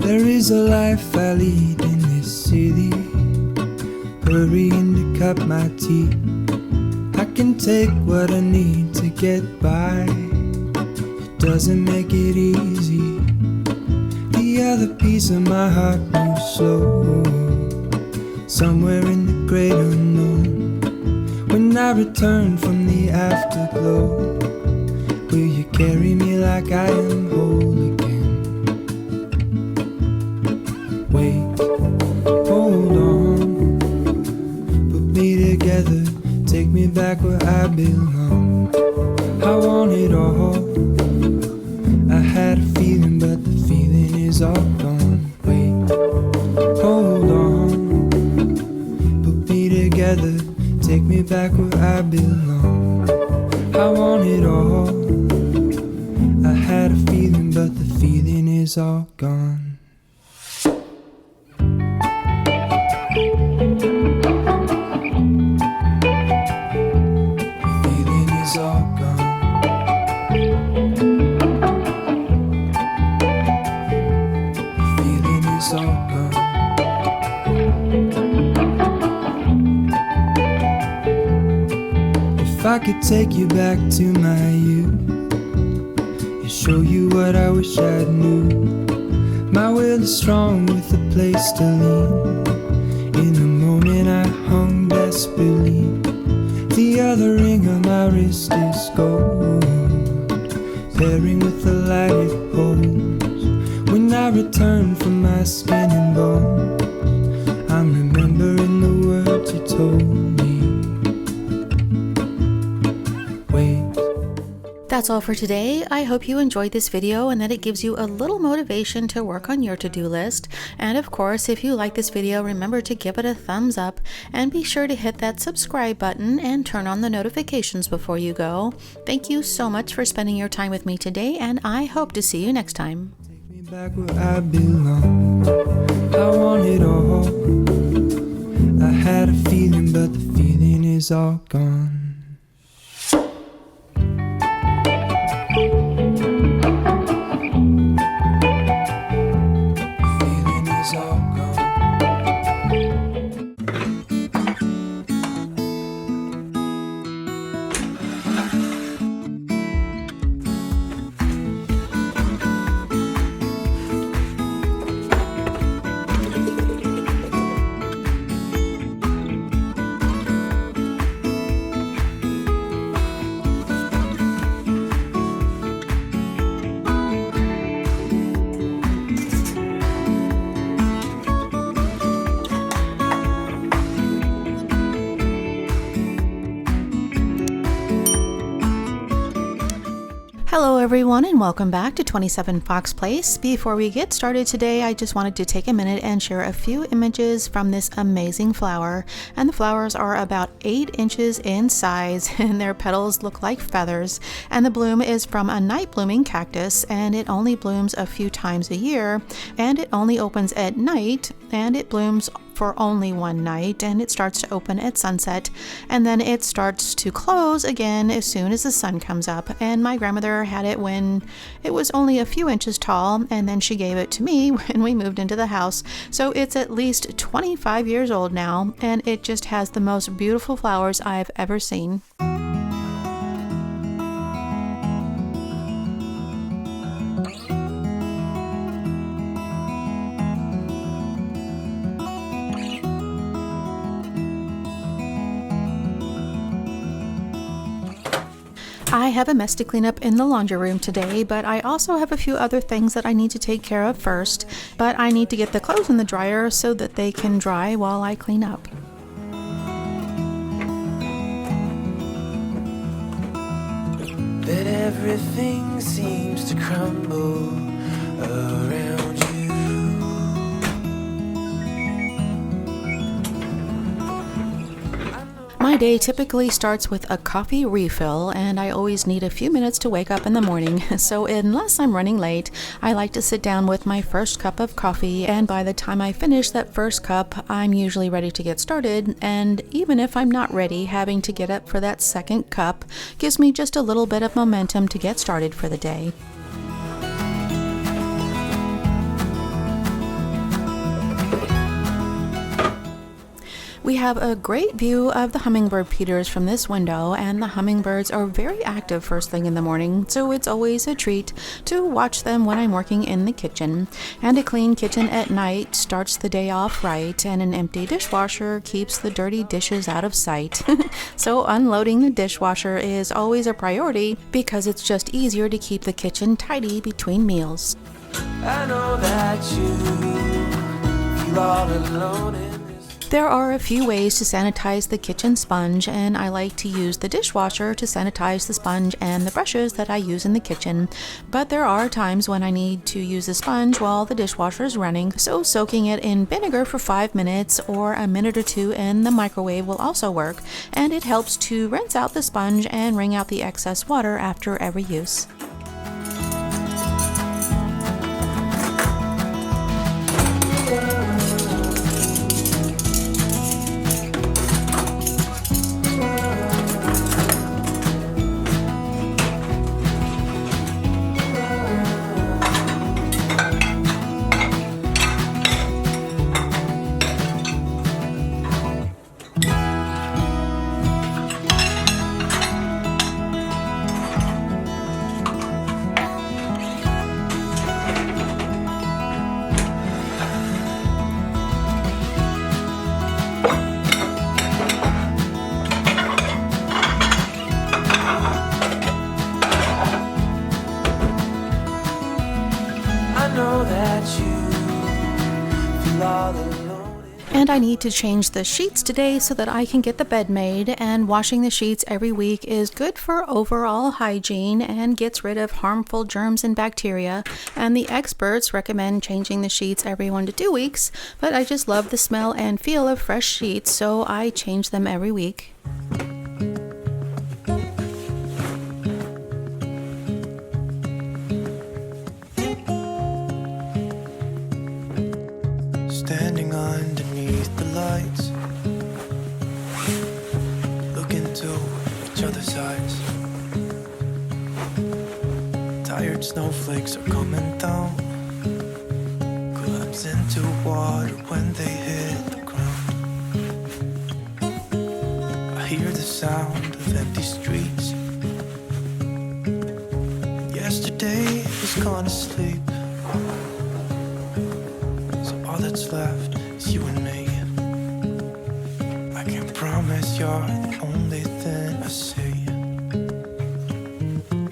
There is a life I lead in this city, hurrying to cut my teeth. I can take what I need to get by. It doesn't make it easy. The other piece of my heart moves slow, somewhere in the great unknown. When I return from the afterglow, will you carry me like I am whole again? Wait, hold on, put me together, take me back where I belong. I want it all. I had a feeling, but the feeling is all gone. Wait, hold on, put me together, take me back where I belong. I want it all. I had a feeling, but the feeling is all gone. If I could take you back to my youth and show you what I wish I knew, my will is strong with a place to lean. In the moment I hung desperately, the other ring on my wrist is gold, pairing with the light it holds. When I return from my skin and bones, I'm remembering the words you told me. That's all for today. I hope you enjoyed this video and that it gives you a little motivation to work on your to-do list. And of course, if you like this video, remember to give it a thumbs up and be sure to hit that subscribe button and turn on the notifications before you go. Thank you so much for spending your time with me today, and I hope to see you next time. Take me back where I belong. I want it all. I had a feeling, but the feeling is all gone. Hello everyone and welcome back to 27 Fox Place. Before we get started today, I just wanted to take a minute and share a few images from this amazing flower. And the flowers are about 8 inches in size and their petals look like feathers. And the bloom is from a night blooming cactus and it only blooms a few times a year. And it only opens at night and it blooms for only one night, and it starts to open at sunset, and then it starts to close again as soon as the sun comes up. And my grandmother had it when it was only a few inches tall, and then she gave it to me when we moved into the house. So it's at least 25 years old now, and it just has the most beautiful flowers I've ever seen. I have a mess to clean up in the laundry room today, but I also have a few other things that I need to take care of first. But I need to get the clothes in the dryer so that they can dry while I clean up. But everything seems to crumble around you. My day typically starts with a coffee refill, and I always need a few minutes to wake up in the morning. So unless I'm running late, I like to sit down with my first cup of coffee, and by the time I finish that first cup, I'm usually ready to get started. And even if I'm not ready, having to get up for that second cup gives me just a little bit of momentum to get started for the day. We have a great view of the hummingbird feeders from this window, and the hummingbirds are very active first thing in the morning, so it's always a treat to watch them when I'm working in the kitchen. And a clean kitchen at night starts the day off right, and an empty dishwasher keeps the dirty dishes out of sight. So unloading the dishwasher is always a priority because it's just easier to keep the kitchen tidy between meals. I know that you feel all alone in this. There are a few ways to sanitize the kitchen sponge, and I like to use the dishwasher to sanitize the sponge and the brushes that I use in the kitchen. But there are times when I need to use the sponge while the dishwasher is running, so soaking it in vinegar for 5 minutes or a minute or two in the microwave will also work, and it helps to rinse out the sponge and wring out the excess water after every use. And I need to change the sheets today so that I can get the bed made, and washing the sheets every week is good for overall hygiene and gets rid of harmful germs and bacteria. And the experts recommend changing the sheets every 1 to 2 weeks, but I just love the smell and feel of fresh sheets, so I change them every week. Standing underneath the lights, look into each other's eyes. Tired snowflakes are coming down, collapse into water when they hit the ground. I hear the sound of empty streets. Yesterday is gone to sleep, so all that's left is you and me. I can't promise you're the only thing I see.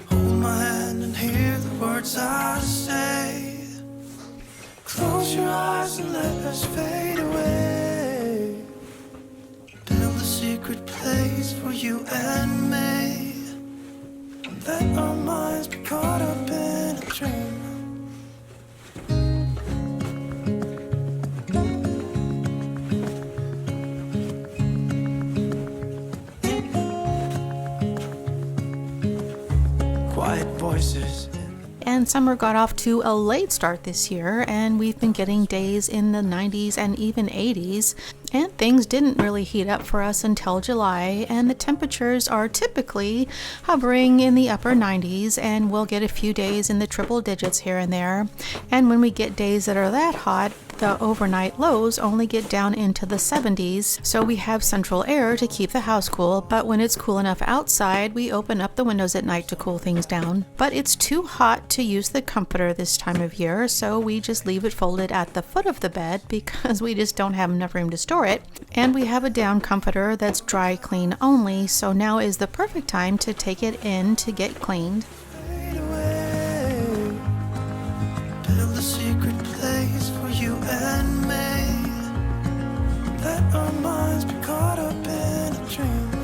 Hold my hand and hear the words I say. Close your eyes and let us fade away. Build a secret place for you and me. Let our minds become quiet voices. And summer got off to a late start this year, and we've been getting days in the 90s and even 80s, and things didn't really heat up for us until July, and the temperatures are typically hovering in the upper 90s, and we'll get a few days in the triple digits here and there. And when we get days that are that hot, the overnight lows only get down into the 70s, so we have central air to keep the house cool, but when it's cool enough outside, we open up the windows at night to cool things down. But it's too hot to use the comforter this time of year, so we just leave it folded at the foot of the bed because we just don't have enough room to store it. And we have a down comforter that's dry clean only, so now is the perfect time to take it in to get cleaned. Fade away. Build a secret place for you and me. Let our minds be caught up in a dream.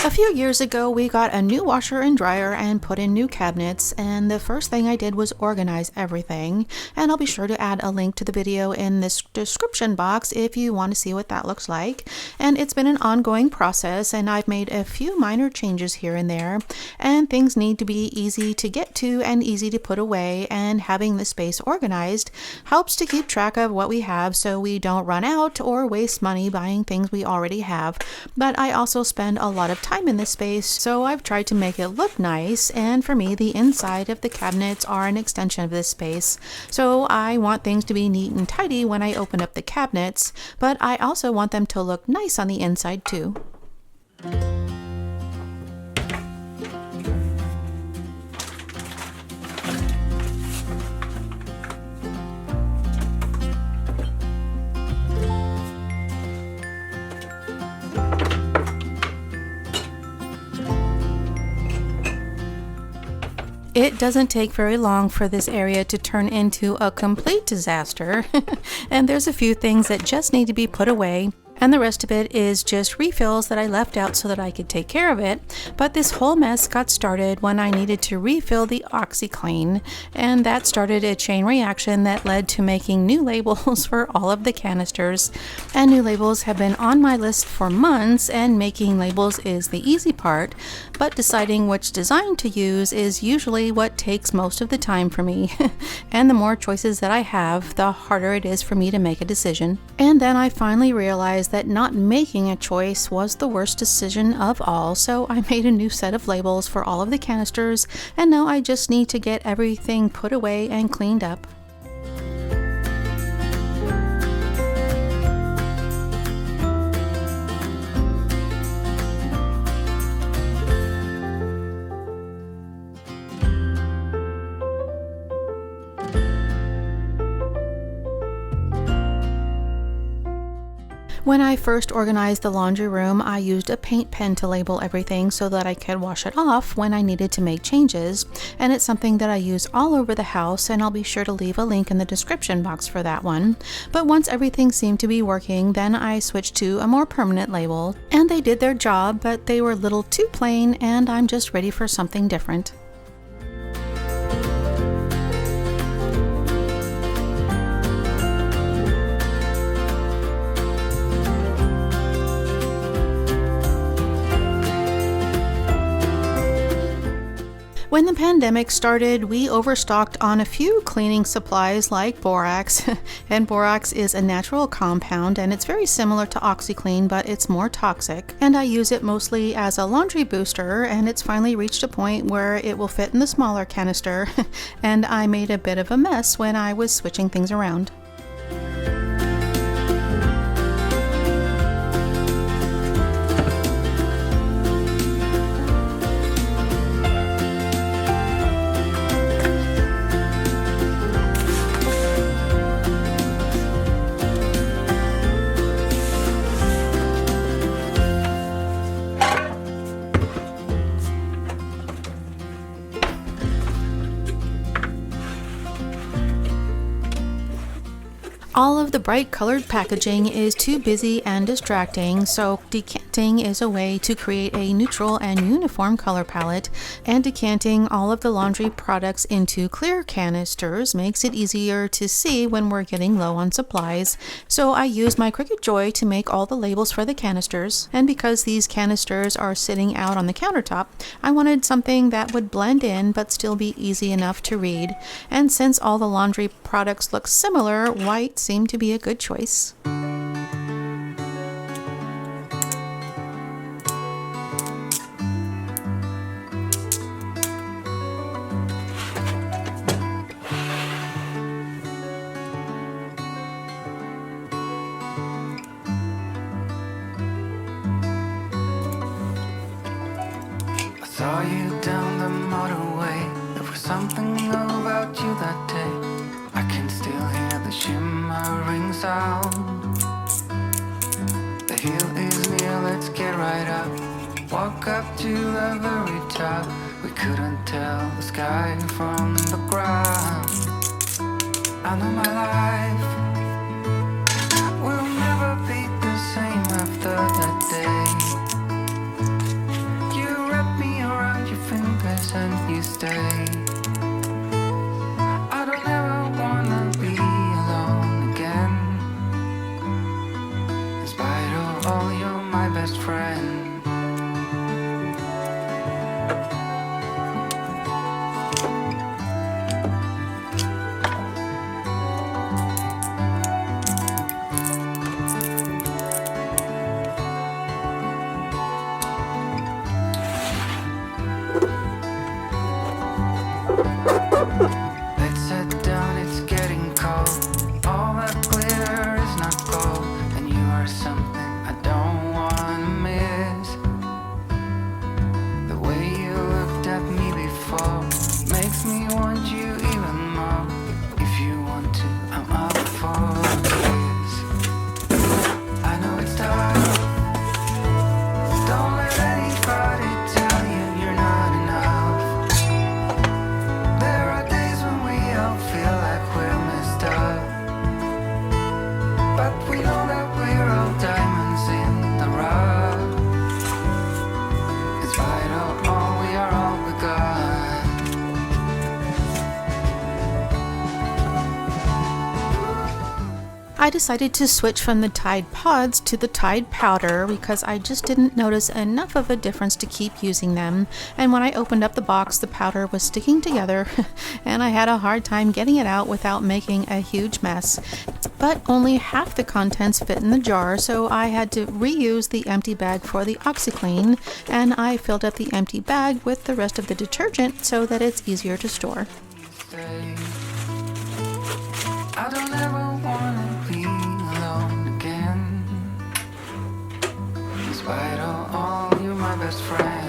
A few years ago, we got a new washer and dryer and put in new cabinets, and the first thing I did was organize everything, and I'll be sure to add a link to the video in this description box if you want to see what that looks like. And it's been an ongoing process, and I've made a few minor changes here and there, and things need to be easy to get to and easy to put away, and having the space organized helps to keep track of what we have so we don't run out or waste money buying things we already have. But I also spend a lot of time in this space, so I've tried to make it look nice, and for me the inside of the cabinets are an extension of this space. So I want things to be neat and tidy when I open up the cabinets, but I also want them to look nice on the inside too. It doesn't take very long for this area to turn into a complete disaster, and there's a few things that just need to be put away, and the rest of it is just refills that I left out so that I could take care of it. But this whole mess got started when I needed to refill the OxyClean, and that started a chain reaction that led to making new labels for all of the canisters. And new labels have been on my list for months, and making labels is the easy part, but deciding which design to use is usually what takes most of the time for me. And the more choices that I have, the harder it is for me to make a decision. And then I finally realized that not making a choice was the worst decision of all, so I made a new set of labels for all of the canisters, and now I just need to get everything put away and cleaned up. When I first organized the laundry room, I used a paint pen to label everything so that I could wash it off when I needed to make changes, and it's something that I use all over the house, and I'll be sure to leave a link in the description box for that one. But once everything seemed to be working, then I switched to a more permanent label, and they did their job, but they were a little too plain, and I'm just ready for something different. When the pandemic started, we overstocked on a few cleaning supplies like borax, and borax is a natural compound and it's very similar to OxyClean, but it's more toxic. And I use it mostly as a laundry booster, and it's finally reached a point where it will fit in the smaller canister, and I made a bit of a mess when I was switching things around. All of the bright colored packaging is too busy and distracting, so CuFting is a way to create a neutral and uniform color palette, and decanting all of the laundry products into clear canisters makes it easier to see when we're getting low on supplies. So I used my Cricut Joy to make all the labels for the canisters, and because these canisters are sitting out on the countertop, I wanted something that would blend in but still be easy enough to read. And since all the laundry products look similar, white seemed to be a good choice. Saw you down the motorway. There was something about you that day. I can still hear the shimmering sound. The hill is near, let's get right up. Walk up to the very top. We couldn't tell the sky from the ground. I know my life will never be the same after that day. And you stay. I don't ever wanna be alone again. In spite of all, you're my best friend. Let's sit down, it's getting cold. All that glitter is not gold, and you are something I don't wanna miss. The way you looked at me before makes me want you even more. If you want to, I'm up for this. I know it's tough. Don't let anybody tell you you're not enough. There are days when we all feel like we're messed up, but we know that we're all diamonds in the rough. In spite of all, we are all we got. I decided to switch from the Tide Pods to the Tide Powder because I just didn't notice enough of a difference to keep using them, and when I opened up the box, the powder was sticking together and I had a hard time getting it out without making a huge mess. But only half the contents fit in the jar, so I had to reuse the empty bag for the OxiClean, and I filled up the empty bag with the rest of the detergent so that it's easier to store. Stay. I don't ever wanna be alone again. In spite of all, you're my best friend.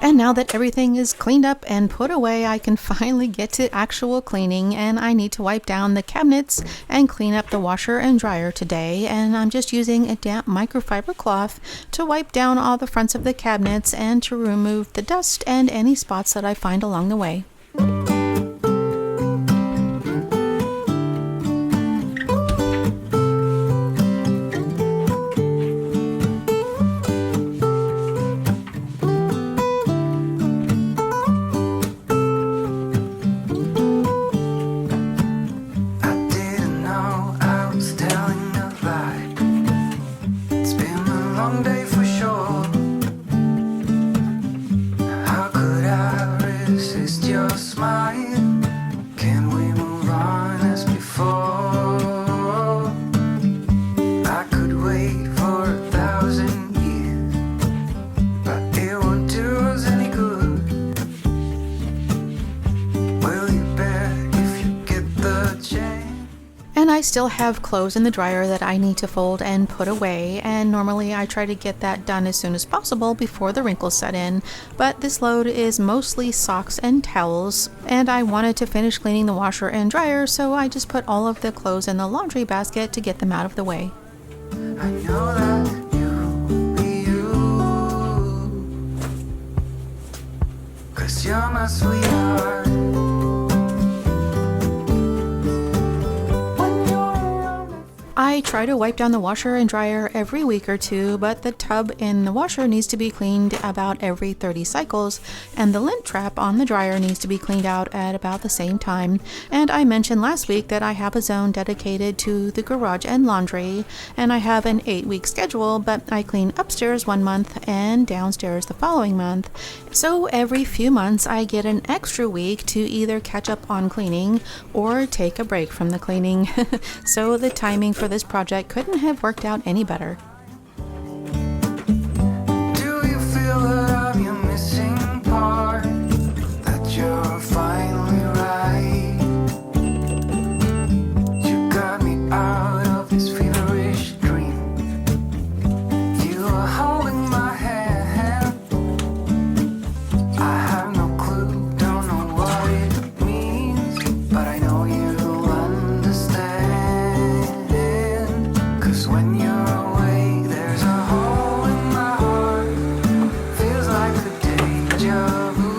And now that everything is cleaned up and put away, I can finally get to actual cleaning, and I need to wipe down the cabinets and clean up the washer and dryer today, and I'm just using a damp microfiber cloth to wipe down all the fronts of the cabinets and to remove the dust and any spots that I find along the way. Your smile. And I still have clothes in the dryer that I need to fold and put away, and normally I try to get that done as soon as possible before the wrinkles set in, but this load is mostly socks and towels, and I wanted to finish cleaning the washer and dryer, so I just put all of the clothes in the laundry basket to get them out of the way. I know that you be you, 'cause you're my sweetheart. I try to wipe down the washer and dryer every week or two, but the tub in the washer needs to be cleaned about every 30 cycles, and the lint trap on the dryer needs to be cleaned out at about the same time. And I mentioned last week that I have a zone dedicated to the garage and laundry, and I have an 8-week schedule, but I clean upstairs one month and downstairs the following month. So every few months I get an extra week to either catch up on cleaning or take a break from the cleaning. So the timing for this project couldn't have worked out any better. Do you feel that I'm your missing part? That you're finally right? You got me out of this feverish dream. You are holding my hand. I have no clue, don't know what it means, but I know you'll understand. 'Cause when you're away, there's a hole in my heart. Feels like a deja vu.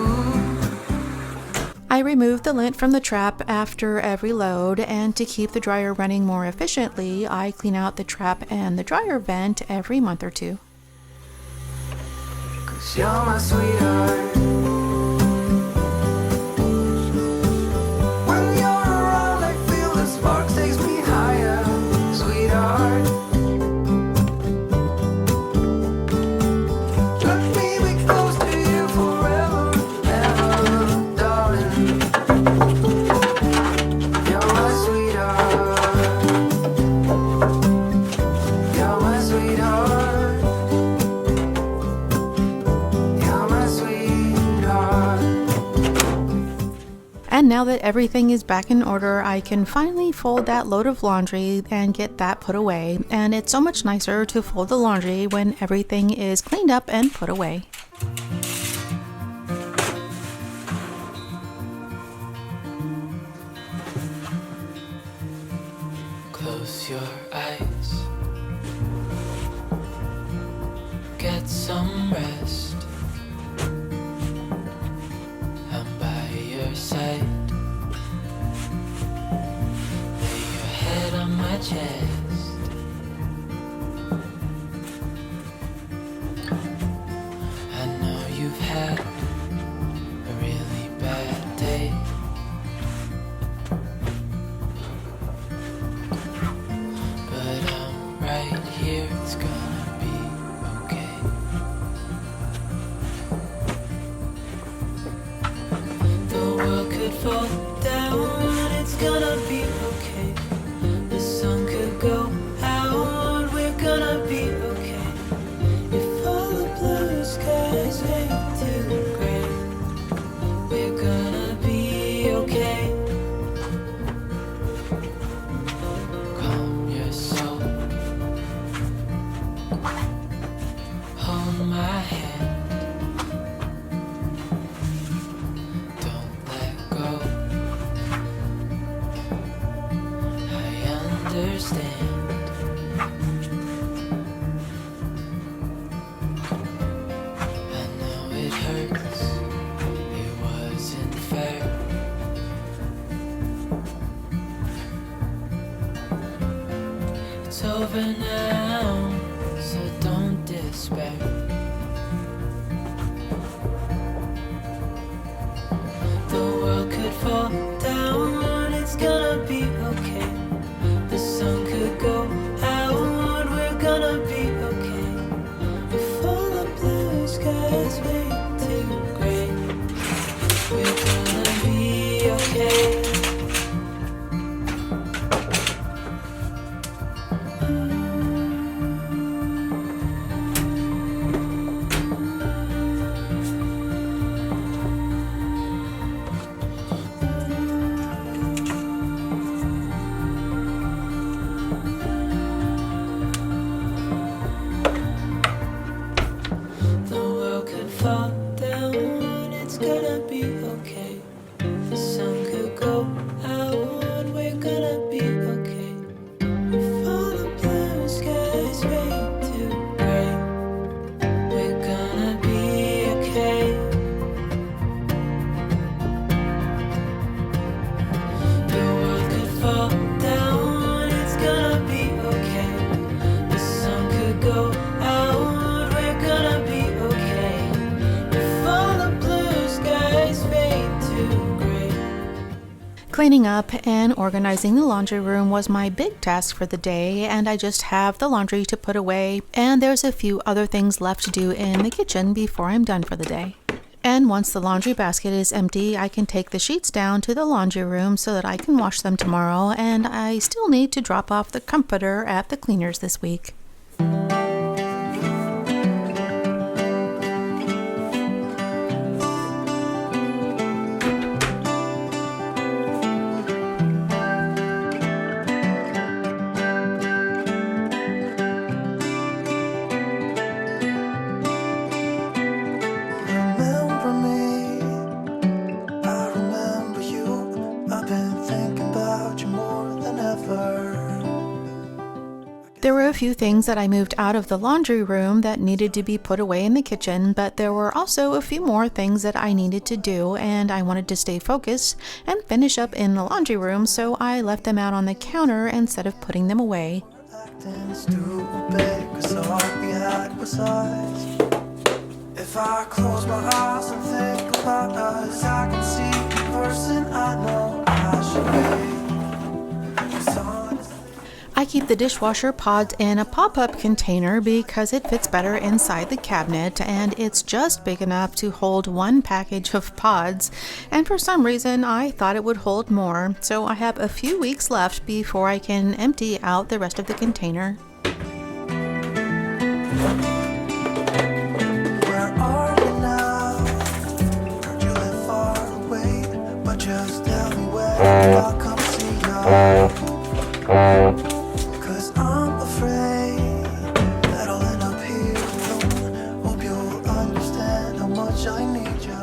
I remove the lint from the trap after every load, and to keep the dryer running more efficiently, I clean out the trap and the dryer vent every month or two. 'Cause you're my sweetheart. When you're around, I feel the sparks takes me higher, sweetheart. Let me be close to you forever, ever, darling. You're my sweetheart. You're my sweetheart. You're my sweetheart. And now that everything is back in order, I can finally fold that load of laundry and get that put away. And it's so much nicer to fold the laundry when everything is cleaned up and put away. Close your eyes. Get some rest. I'm by your side. Lay your head on my chest. I know you've had a really bad day. But I'm right here, it's gonna be okay. The world could fall down, it's gonna be okay. The sun could go out, we're gonna be okay. If all the blue skies fade to gray, we're gonna be okay. Calm your soul. Hold my hand. Don't let go. I understand. I know it hurts. It wasn't fair. It's over now, so don't despair. The world could fall down, it's gonna be okay. The sun could go out, we're gonna be okay. If all the blue skies fade to gray, we're gonna be okay. Cleaning up and organizing the laundry room was my big task for the day, and I just have the laundry to put away, and there's a few other things left to do in the kitchen before I'm done for the day. And once the laundry basket is empty, I can take the sheets down to the laundry room so that I can wash them tomorrow, and I still need to drop off the comforter at the cleaners this week. Remember me, I remember you. I've been thinking about you more than ever. There were a few things that I moved out of the laundry room that needed to be put away in the kitchen, but there were also a few more things that I needed to do, and I wanted to stay focused and finish up in the laundry room, so I left them out on the counter instead of putting them away. Acting stupid, 'cause all we had was us. If I close my eyes and think about us, I can see the person I know I should be. 'Cause honestly, I keep the dishwasher pods in a pop-up container because it fits better inside the cabinet, and it's just big enough to hold one package of pods, and for some reason I thought it would hold more, so I have a few weeks left before I can empty out the rest of the container. where are you now? Heard you live far away, but just tell me where I'll come see you. 'Cause I'm afraid that I'll end up here alone. Hope you'll understand how much I need you.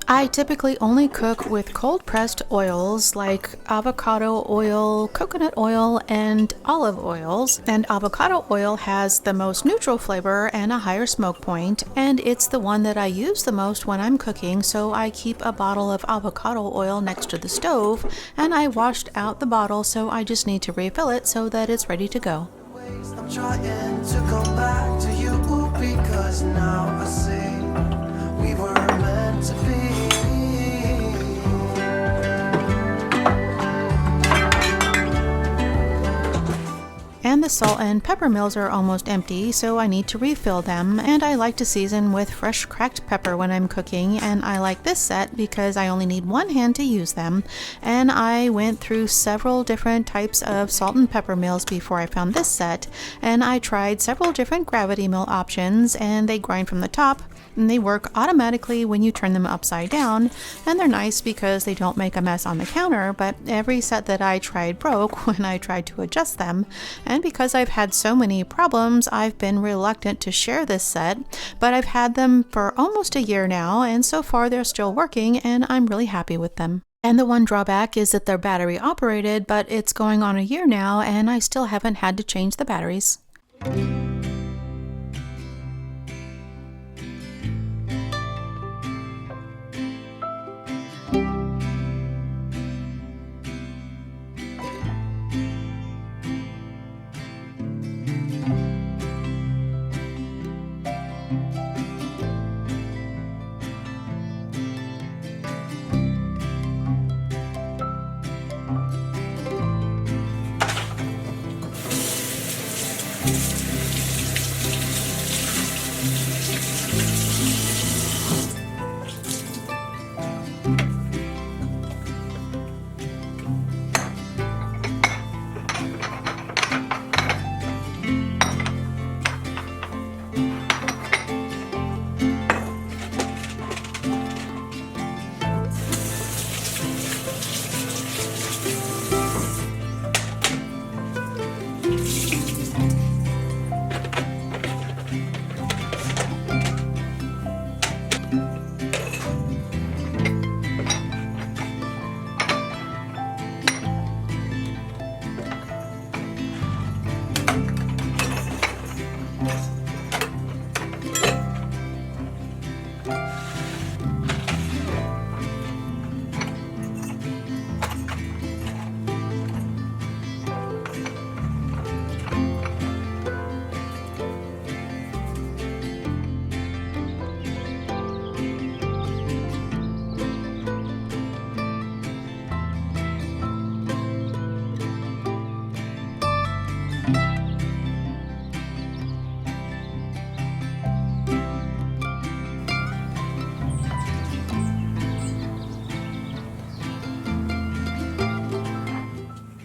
I typically only cook with cold-pressed oils like avocado oil, coconut oil, and olive oils. And avocado oil has the most neutral flavor and a higher smoke point, and it's the one that I use the most when I'm cooking, so I keep a bottle of avocado oil next to the stove, and I washed out the bottle, so I just need to refill it so that it's ready to go. I'm trying to come back to you because now I see we were meant to be. And the salt and pepper mills are almost empty, so I need to refill them, and I like to season with fresh cracked pepper when I'm cooking, and I like this set because I only need one hand to use them, and I went through several different types of salt and pepper mills before I found this set, and I tried several different gravity mill options, and they grind from the top, and they work automatically when you turn them upside down, and they're nice because they don't make a mess on the counter, but every set that I tried broke when I tried to adjust them, and because I've had so many problems, I've been reluctant to share this set, but I've had them for almost a year now, and so far they're still working, and I'm really happy with them. And the one drawback is that they're battery operated, but it's going on a year now, and I still haven't had to change the batteries.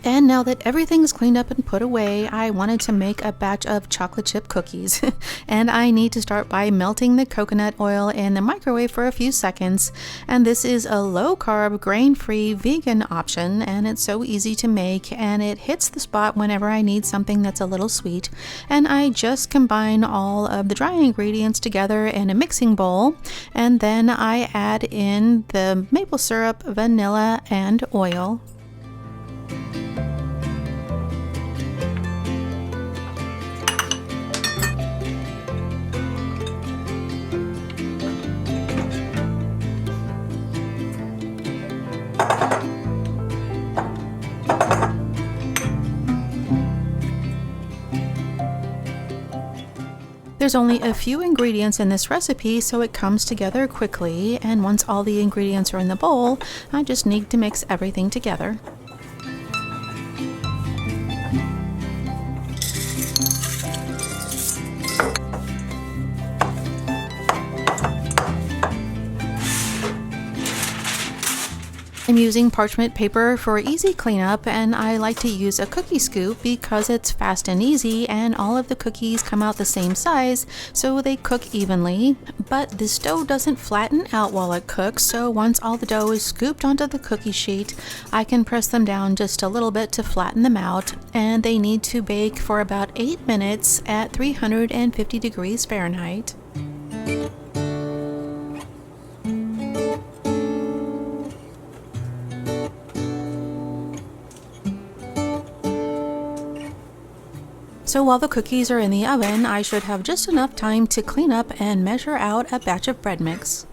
And now that everything's cleaned up and put away, I wanted to make a batch of chocolate chip cookies. And I need to start by melting the coconut oil in the microwave for a few seconds. And this is a low-carb, grain-free, vegan option, and it's so easy to make, and it hits the spot whenever I need something that's a little sweet. And I just combine all of the dry ingredients together in a mixing bowl, and then I add in the maple syrup, vanilla, and oil. There's only a few ingredients in this recipe, so it comes together quickly, and once all the ingredients are in the bowl, I just need to mix everything together. I'm using parchment paper for easy cleanup, and I like to use a cookie scoop because it's fast and easy and all of the cookies come out the same size so they cook evenly. But this dough doesn't flatten out while it cooks, so once all the dough is scooped onto the cookie sheet, I can press them down just a little bit to flatten them out, and they need to bake for about 8 minutes at 350 degrees Fahrenheit. So while the cookies are in the oven, I should have just enough time to clean up and measure out a batch of bread mix.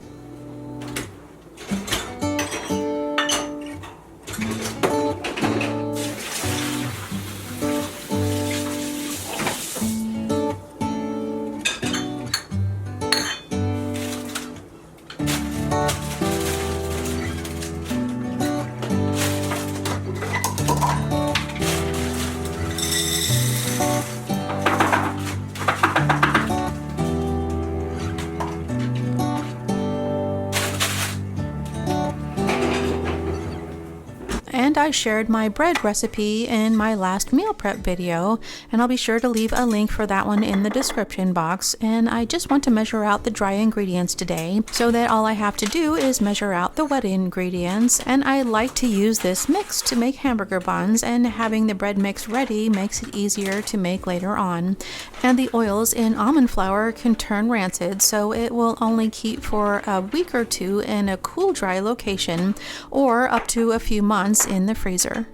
And I shared my bread recipe in my last meal prep video, and I'll be sure to leave a link for that one in the description box. And I just want to measure out the dry ingredients today, so that all I have to do is measure out the wet ingredients. And I like to use this mix to make hamburger buns, and having the bread mix ready makes it easier to make later on. And the oils in almond flour can turn rancid, so it will only keep for a week or two in a cool, dry location, or up to a few months in the freezer.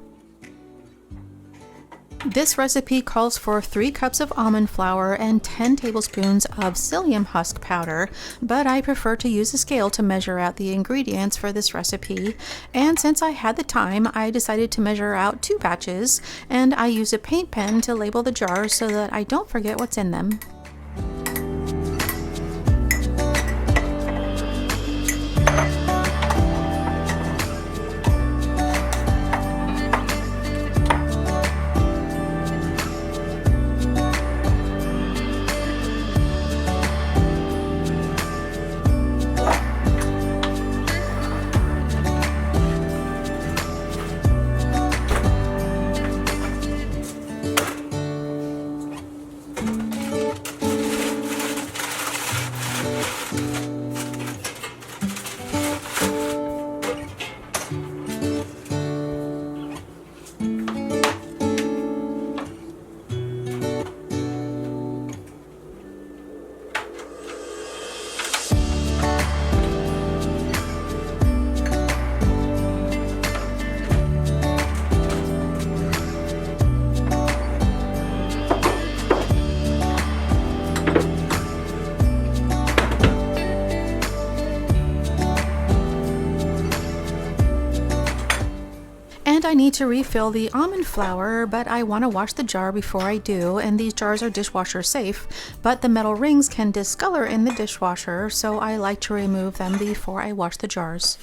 This recipe calls for 3 cups of almond flour and 10 tablespoons of psyllium husk powder, but I prefer to use a scale to measure out the ingredients for this recipe. And since I had the time, I decided to measure out 2 batches, and I use a paint pen to label the jars so that I don't forget what's in them. I need to refill the almond flour, but I want to wash the jar before I do, and these jars are dishwasher safe, but the metal rings can discolor in the dishwasher, so I like to remove them before I wash the jars.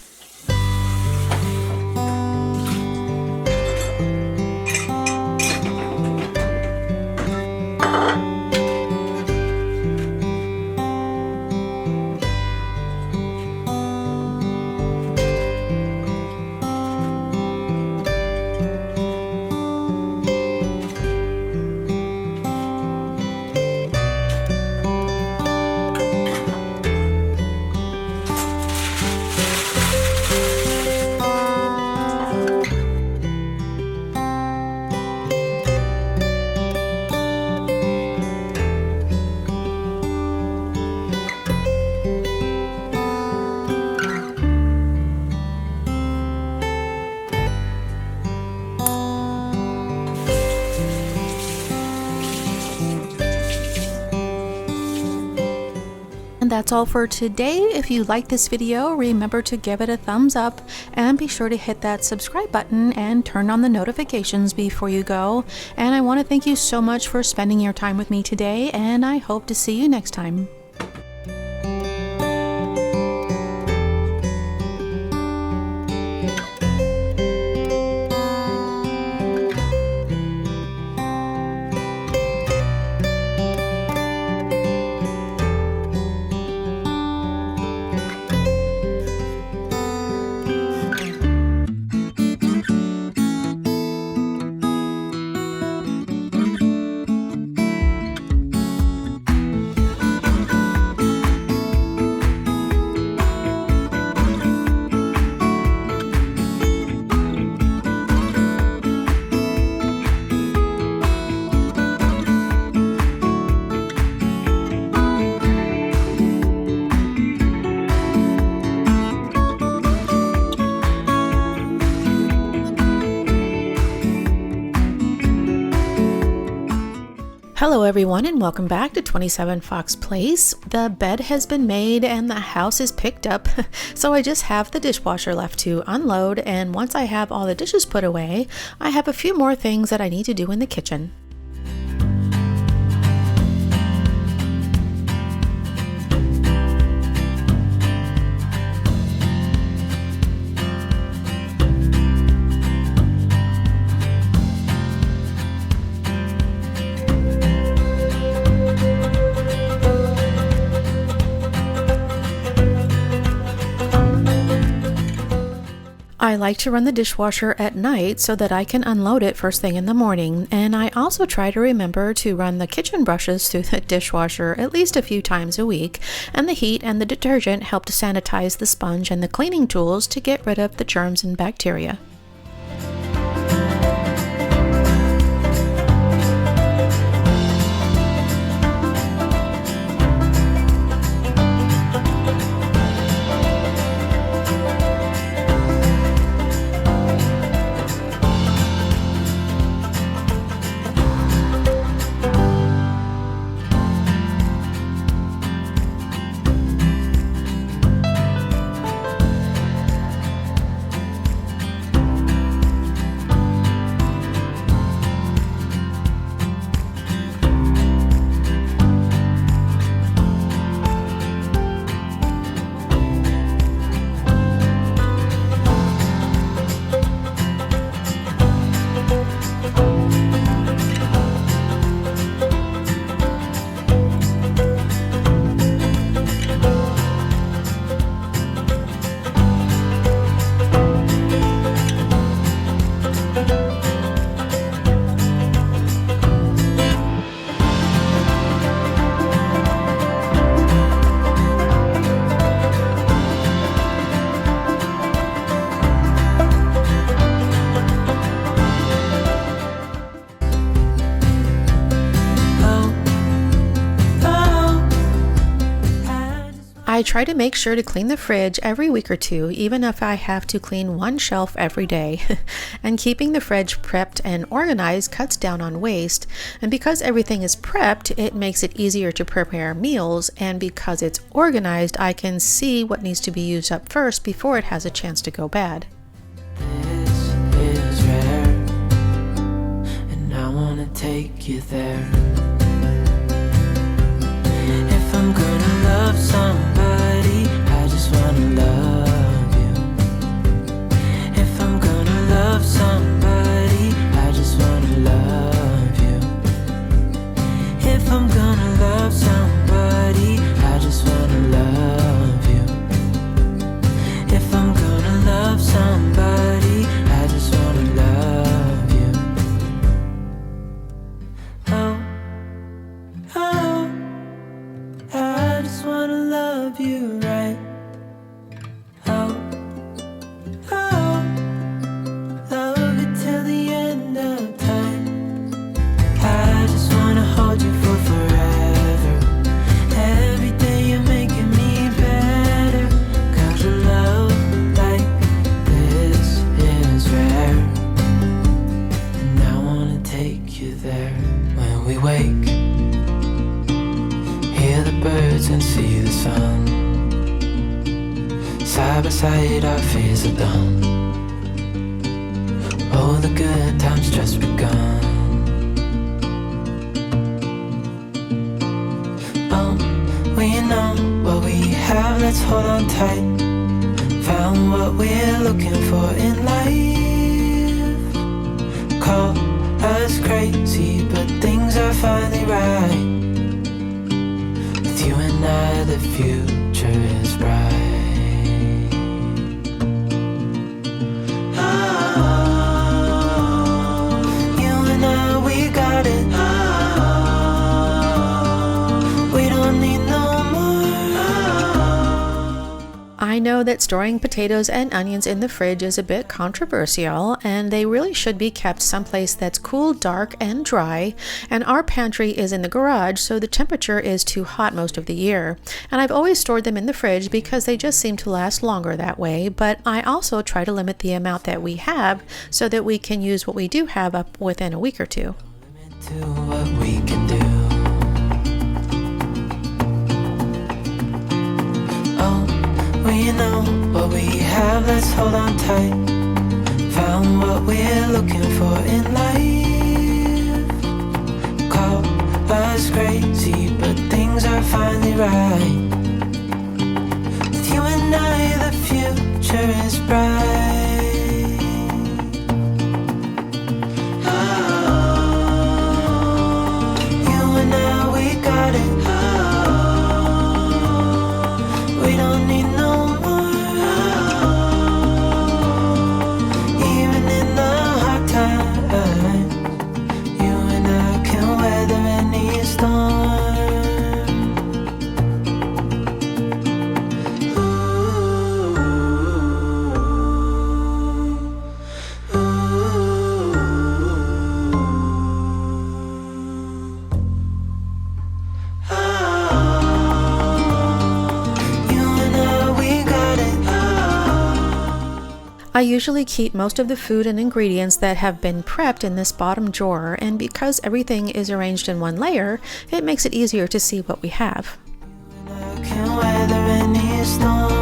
that's all for today. If you like this video, remember to give it a thumbs up and be sure to hit that subscribe button and turn on the notifications before you go. And I want to thank you so much for spending your time with me today, and I hope to see you next time. Hello everyone and welcome back to 27 Fox Place. The bed has been made and the house is picked up, so I just have the dishwasher left to unload, and once I have all the dishes put away, I have a few more things that I need to do in the kitchen. I like to run the dishwasher at night so that I can unload it first thing in the morning, and I also try to remember to run the kitchen brushes through the dishwasher at least a few times a week, and the heat and the detergent help to sanitize the sponge and the cleaning tools to get rid of the germs and bacteria. I try to make sure to clean the fridge every week or two, even if I have to clean one shelf every day. And keeping the fridge prepped and organized cuts down on waste, and because everything is prepped, it makes it easier to prepare meals, and because it's organized, I can see what needs to be used up first before it has a chance to go bad. This is rare, and I wanna take you there. If I'm gonna love somebody, I just wanna love you. If I'm gonna love somebody, I just wanna love you. If I'm gonna love somebody, I just wanna love you. If I'm gonna love somebody, I just wanna love you. Oh. side by side, our fears are done. Oh, the good times just begun. Oh, we know what we have, let's hold on tight. Found what we're looking for in life. Call us crazy, but things are finally right. With you and I, the future is bright. I know that storing potatoes and onions in the fridge is a bit controversial, and they really should be kept someplace that's cool, dark, and dry, and our pantry is in the garage, so the temperature is too hot most of the year. And I've always stored them in the fridge because they just seem to last longer that way, but I also try to limit the amount that we have so that we can use what we do have up within a week or two. To what we can do. Oh, we know what we have, let's hold on tight. Found what we're looking for in life. Call us crazy, but things are finally right. With you and I, the future is bright. We don't need no more. Even in the hard times, you and I can weather any storm. I usually keep most of the food and ingredients that have been prepped in this bottom drawer, and because everything is arranged in one layer, it makes it easier to see what we have. I can weather any storm.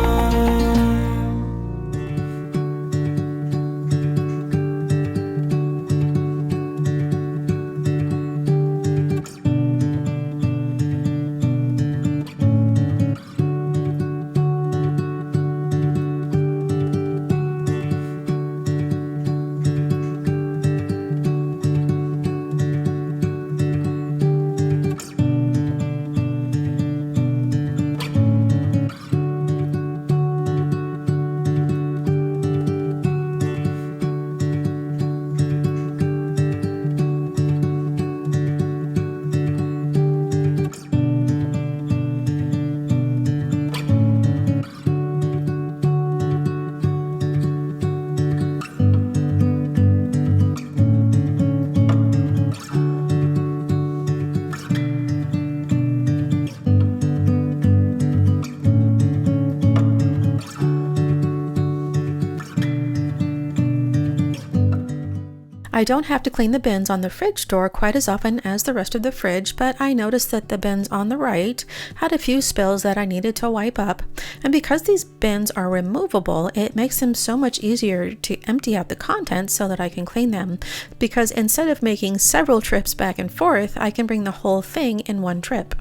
I don't have to clean the bins on the fridge door quite as often as the rest of the fridge, but I noticed that the bins on the right had a few spills that I needed to wipe up. And because these bins are removable, it makes them so much easier to empty out the contents so that I can clean them. Because instead of making several trips back and forth, I can bring the whole thing in one trip.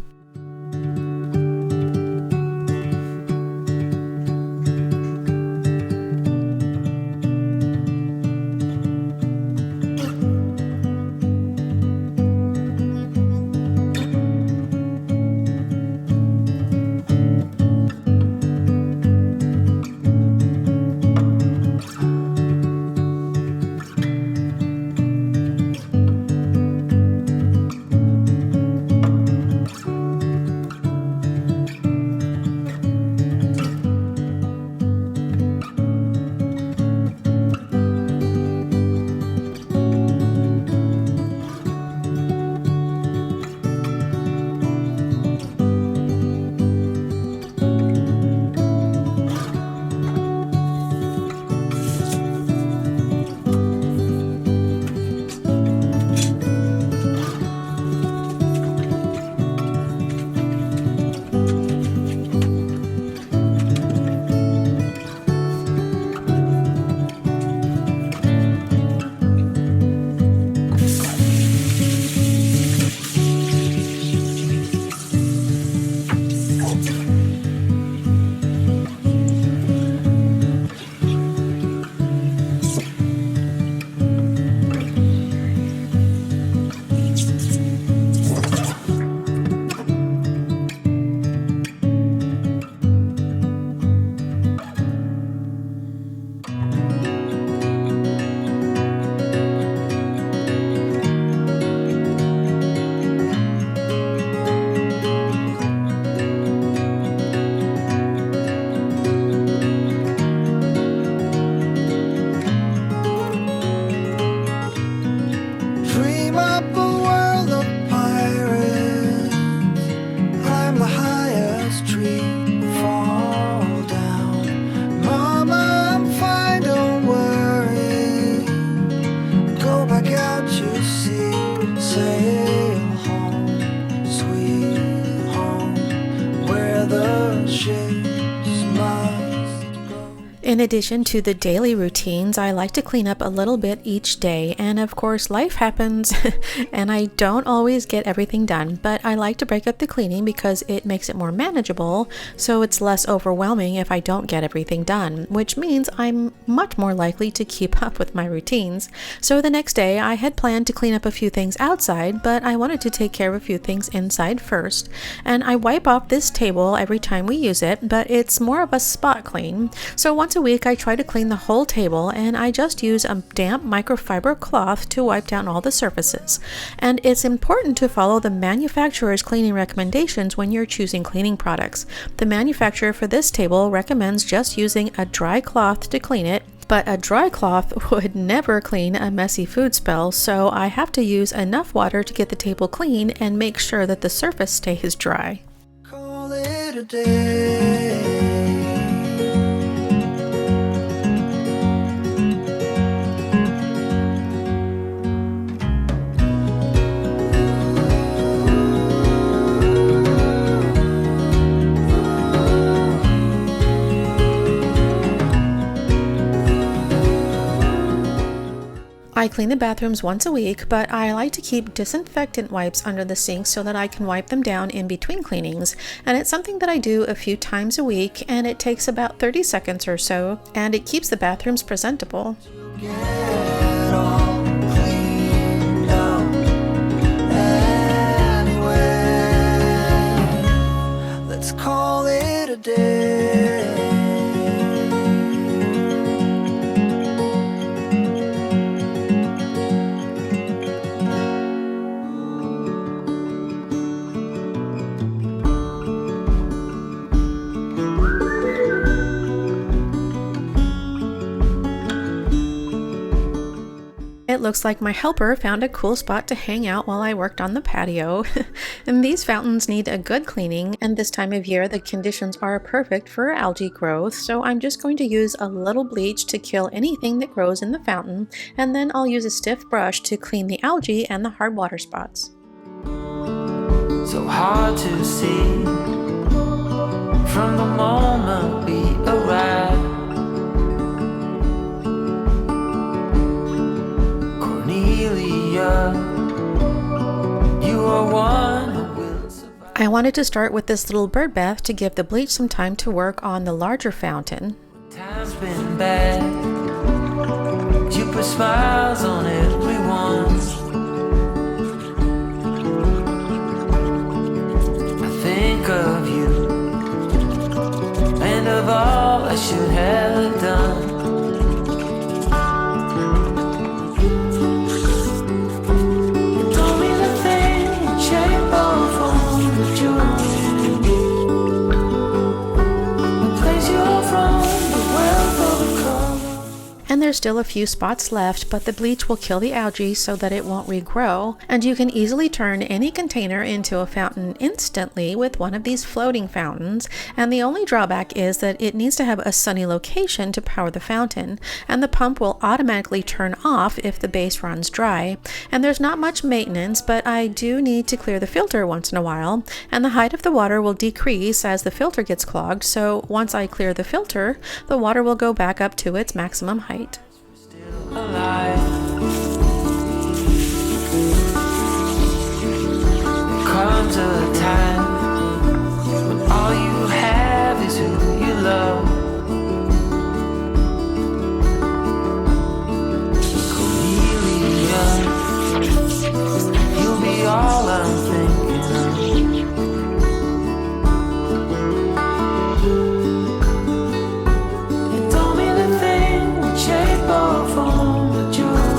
In addition to the daily routines, I like to clean up a little bit each day, and of course life happens and I don't always get everything done, but I like to break up the cleaning because it makes it more manageable, so it's less overwhelming if I don't get everything done, which means I'm much more likely to keep up with my routines. So the next day I had planned to clean up a few things outside, but I wanted to take care of a few things inside first, and I wipe off this table every time we use it, but it's more of a spot clean. So once a week I try to clean the whole table, and I just use a damp microfiber cloth to wipe down all the surfaces. And it's important to follow the manufacturer's cleaning recommendations when you're choosing cleaning products. The manufacturer for this table recommends just using a dry cloth to clean it, but a dry cloth would never clean a messy food spill, so I have to use enough water to get the table clean and make sure that the surface stays dry. Call it a day. I clean the bathrooms once a week, but I like to keep disinfectant wipes under the sink so that I can wipe them down in between cleanings, and it's something that I do a few times a week, and it takes about 30 seconds or so, and it keeps the bathrooms presentable. Get all cleaned up anyway. Let's call it a day. It looks like my helper found a cool spot to hang out while I worked on the patio. And these fountains need a good cleaning, and this time of year the conditions are perfect for algae growth, so I'm just going to use a little bleach to kill anything that grows in the fountain, and then I'll use a stiff brush to clean the algae and the hard water spots. So hard to see from the moment we arrive. You are one who will survive. I wanted to start with this little bird bath to give the bleach some time to work on the larger fountain. Time's been bad. You put smiles on everyone. I think of you and of all I should have done. And there's still a few spots left, but the bleach will kill the algae so that it won't regrow, and you can easily turn any container into a fountain instantly with one of these floating fountains, and the only drawback is that it needs to have a sunny location to power the fountain, and the pump will automatically turn off if the base runs dry. And there's not much maintenance, but I do need to clear the filter once in a while, and the height of the water will decrease as the filter gets clogged, so once I clear the filter, the water will go back up to its maximum height. Alive. There comes a time when all you have is who you love. Cornelia, you'll be all I'm thinking of. You told me the thing would shape or form, but you're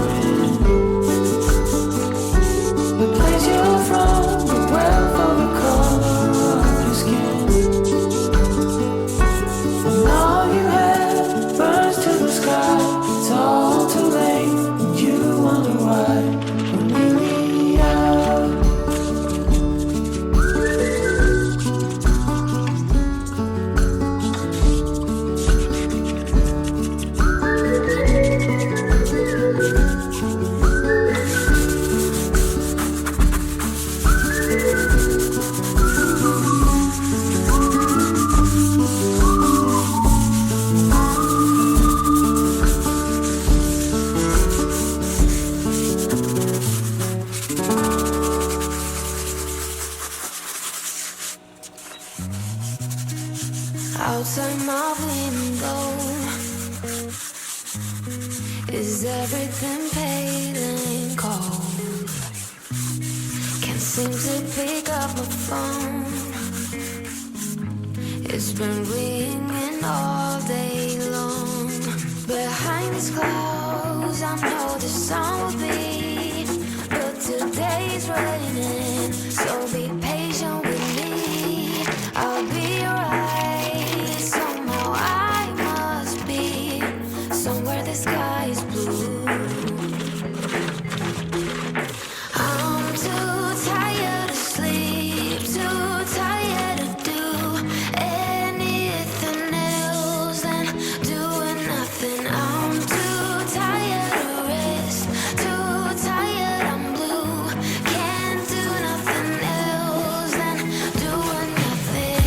seem to pick up my phone. It's been ringing all day long. Behind these clouds, I know the sun will be, but today's raining, so be patient with me. I'll be alright. Somehow I must be somewhere the sky is blue. I'm too tired to sleep, too tired to do anything else than doing nothing. I'm too tired to rest, too tired, I'm blue. Can't do nothing else than doing nothing.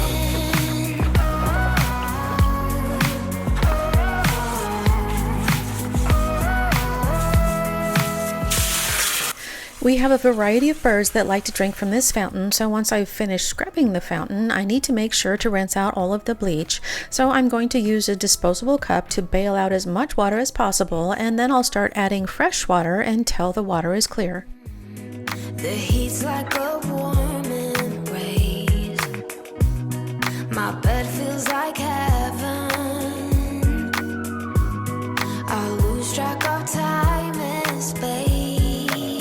We have a variety of birds that like to drink from this fountain, so once I've finished scrubbing the fountain, I need to make sure to rinse out all of the bleach. So I'm going to use a disposable cup to bail out as much water as possible, and then I'll start adding fresh water until the water is clear. The heat's like a warm embrace. My bed feels like heaven. I lose track of time and space.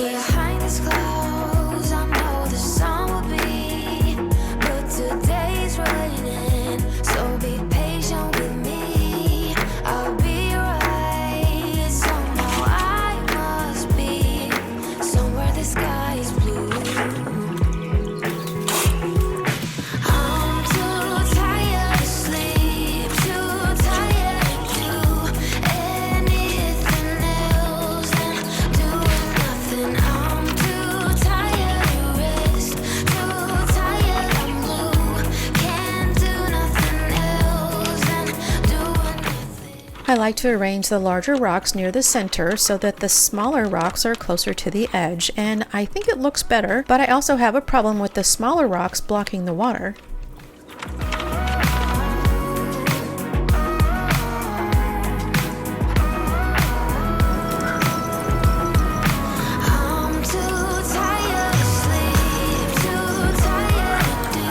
Behind these clouds, I know the sun will be, but today's raining, so be patient with me. I'll be right. Somehow I must be somewhere the sky is blue. I'm too tired to sleep, too tired to do anything else than doing nothing. I'm too tired to rest, too tired, I'm blue. Can't do nothing else than doing nothing. I like to arrange the larger rocks near the center so that the smaller rocks are closer to the edge, and I think it looks better, but I also have a problem with the smaller rocks blocking the water. I'm too tired to sleep, too tired to do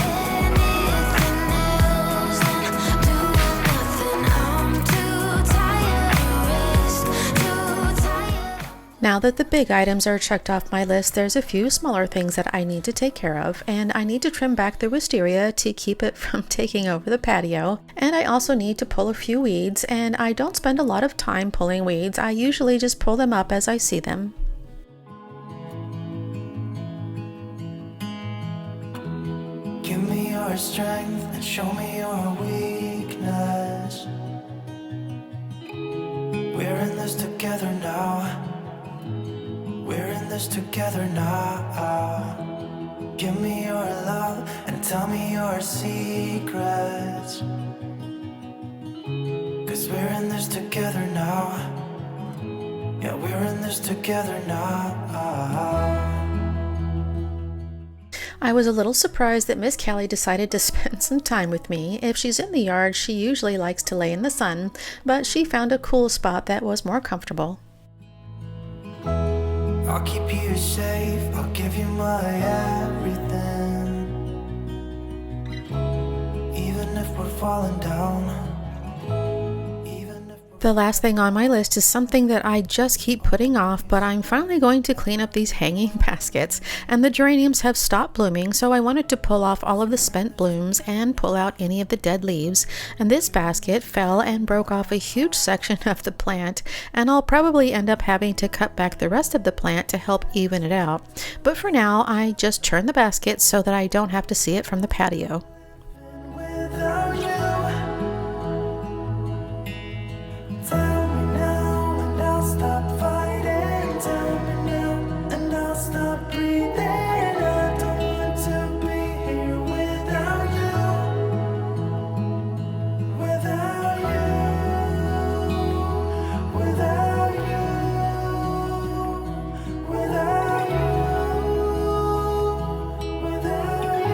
anything else than doing nothing. I'm too tired to rest, too tired. Now that the big items are checked off my list, there's a few smaller things that I need to take care of, and I need to trim back the wisteria to keep it from taking over the patio, and I also need to pull a few weeds, and I don't spend a lot of time pulling weeds. I usually just pull them up as I see them. Give me your strength and show me your weakness. We're in this together now. We're in this together now. Give me your love and tell me your secrets. 'Cause we're in this together now. Yeah, we're in this together now. I was a little surprised that Miss Callie decided to spend some time with me. If she's in the yard, she usually likes to lay in the sun, but she found a cool spot that was more comfortable. I'll keep you safe, I'll give you my everything. Even if we're falling down. Even if we're The last thing on my list is something that I just keep putting off, but I'm finally going to clean up these hanging baskets, and the geraniums have stopped blooming, so I wanted to pull off all of the spent blooms and pull out any of the dead leaves, and this basket fell and broke off a huge section of the plant, and I'll probably end up having to cut back the rest of the plant to help even it out. But for now, I just turn the basket so that I don't have to see it from the patio. without you. Tell me now and I'll stop fighting. Tell me now and I'll stop breathing. I don't want to be here without you. Without you. Without you. Without you. Without you.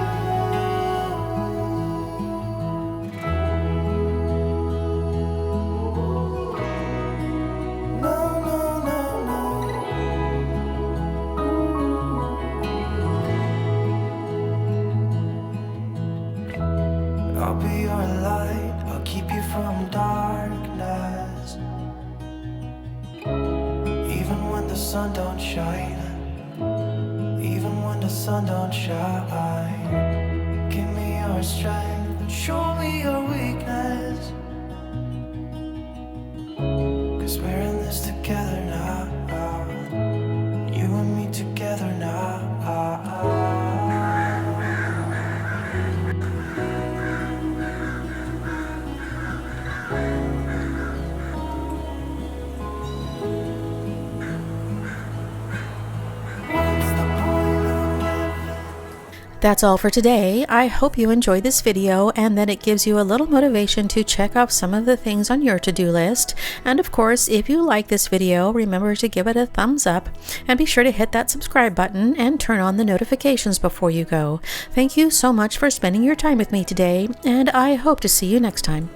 sun don't shine, even when the sun don't shine. Give me your strength and show me your weakness, 'cause we're in this together now, you and me together now. That's all for today. I hope you enjoyed this video and that it gives you a little motivation to check off some of the things on your to-do list. And of course, if you like this video, remember to give it a thumbs up and be sure to hit that subscribe button and turn on the notifications before you go. Thank you so much for spending your time with me today, and I hope to see you next time.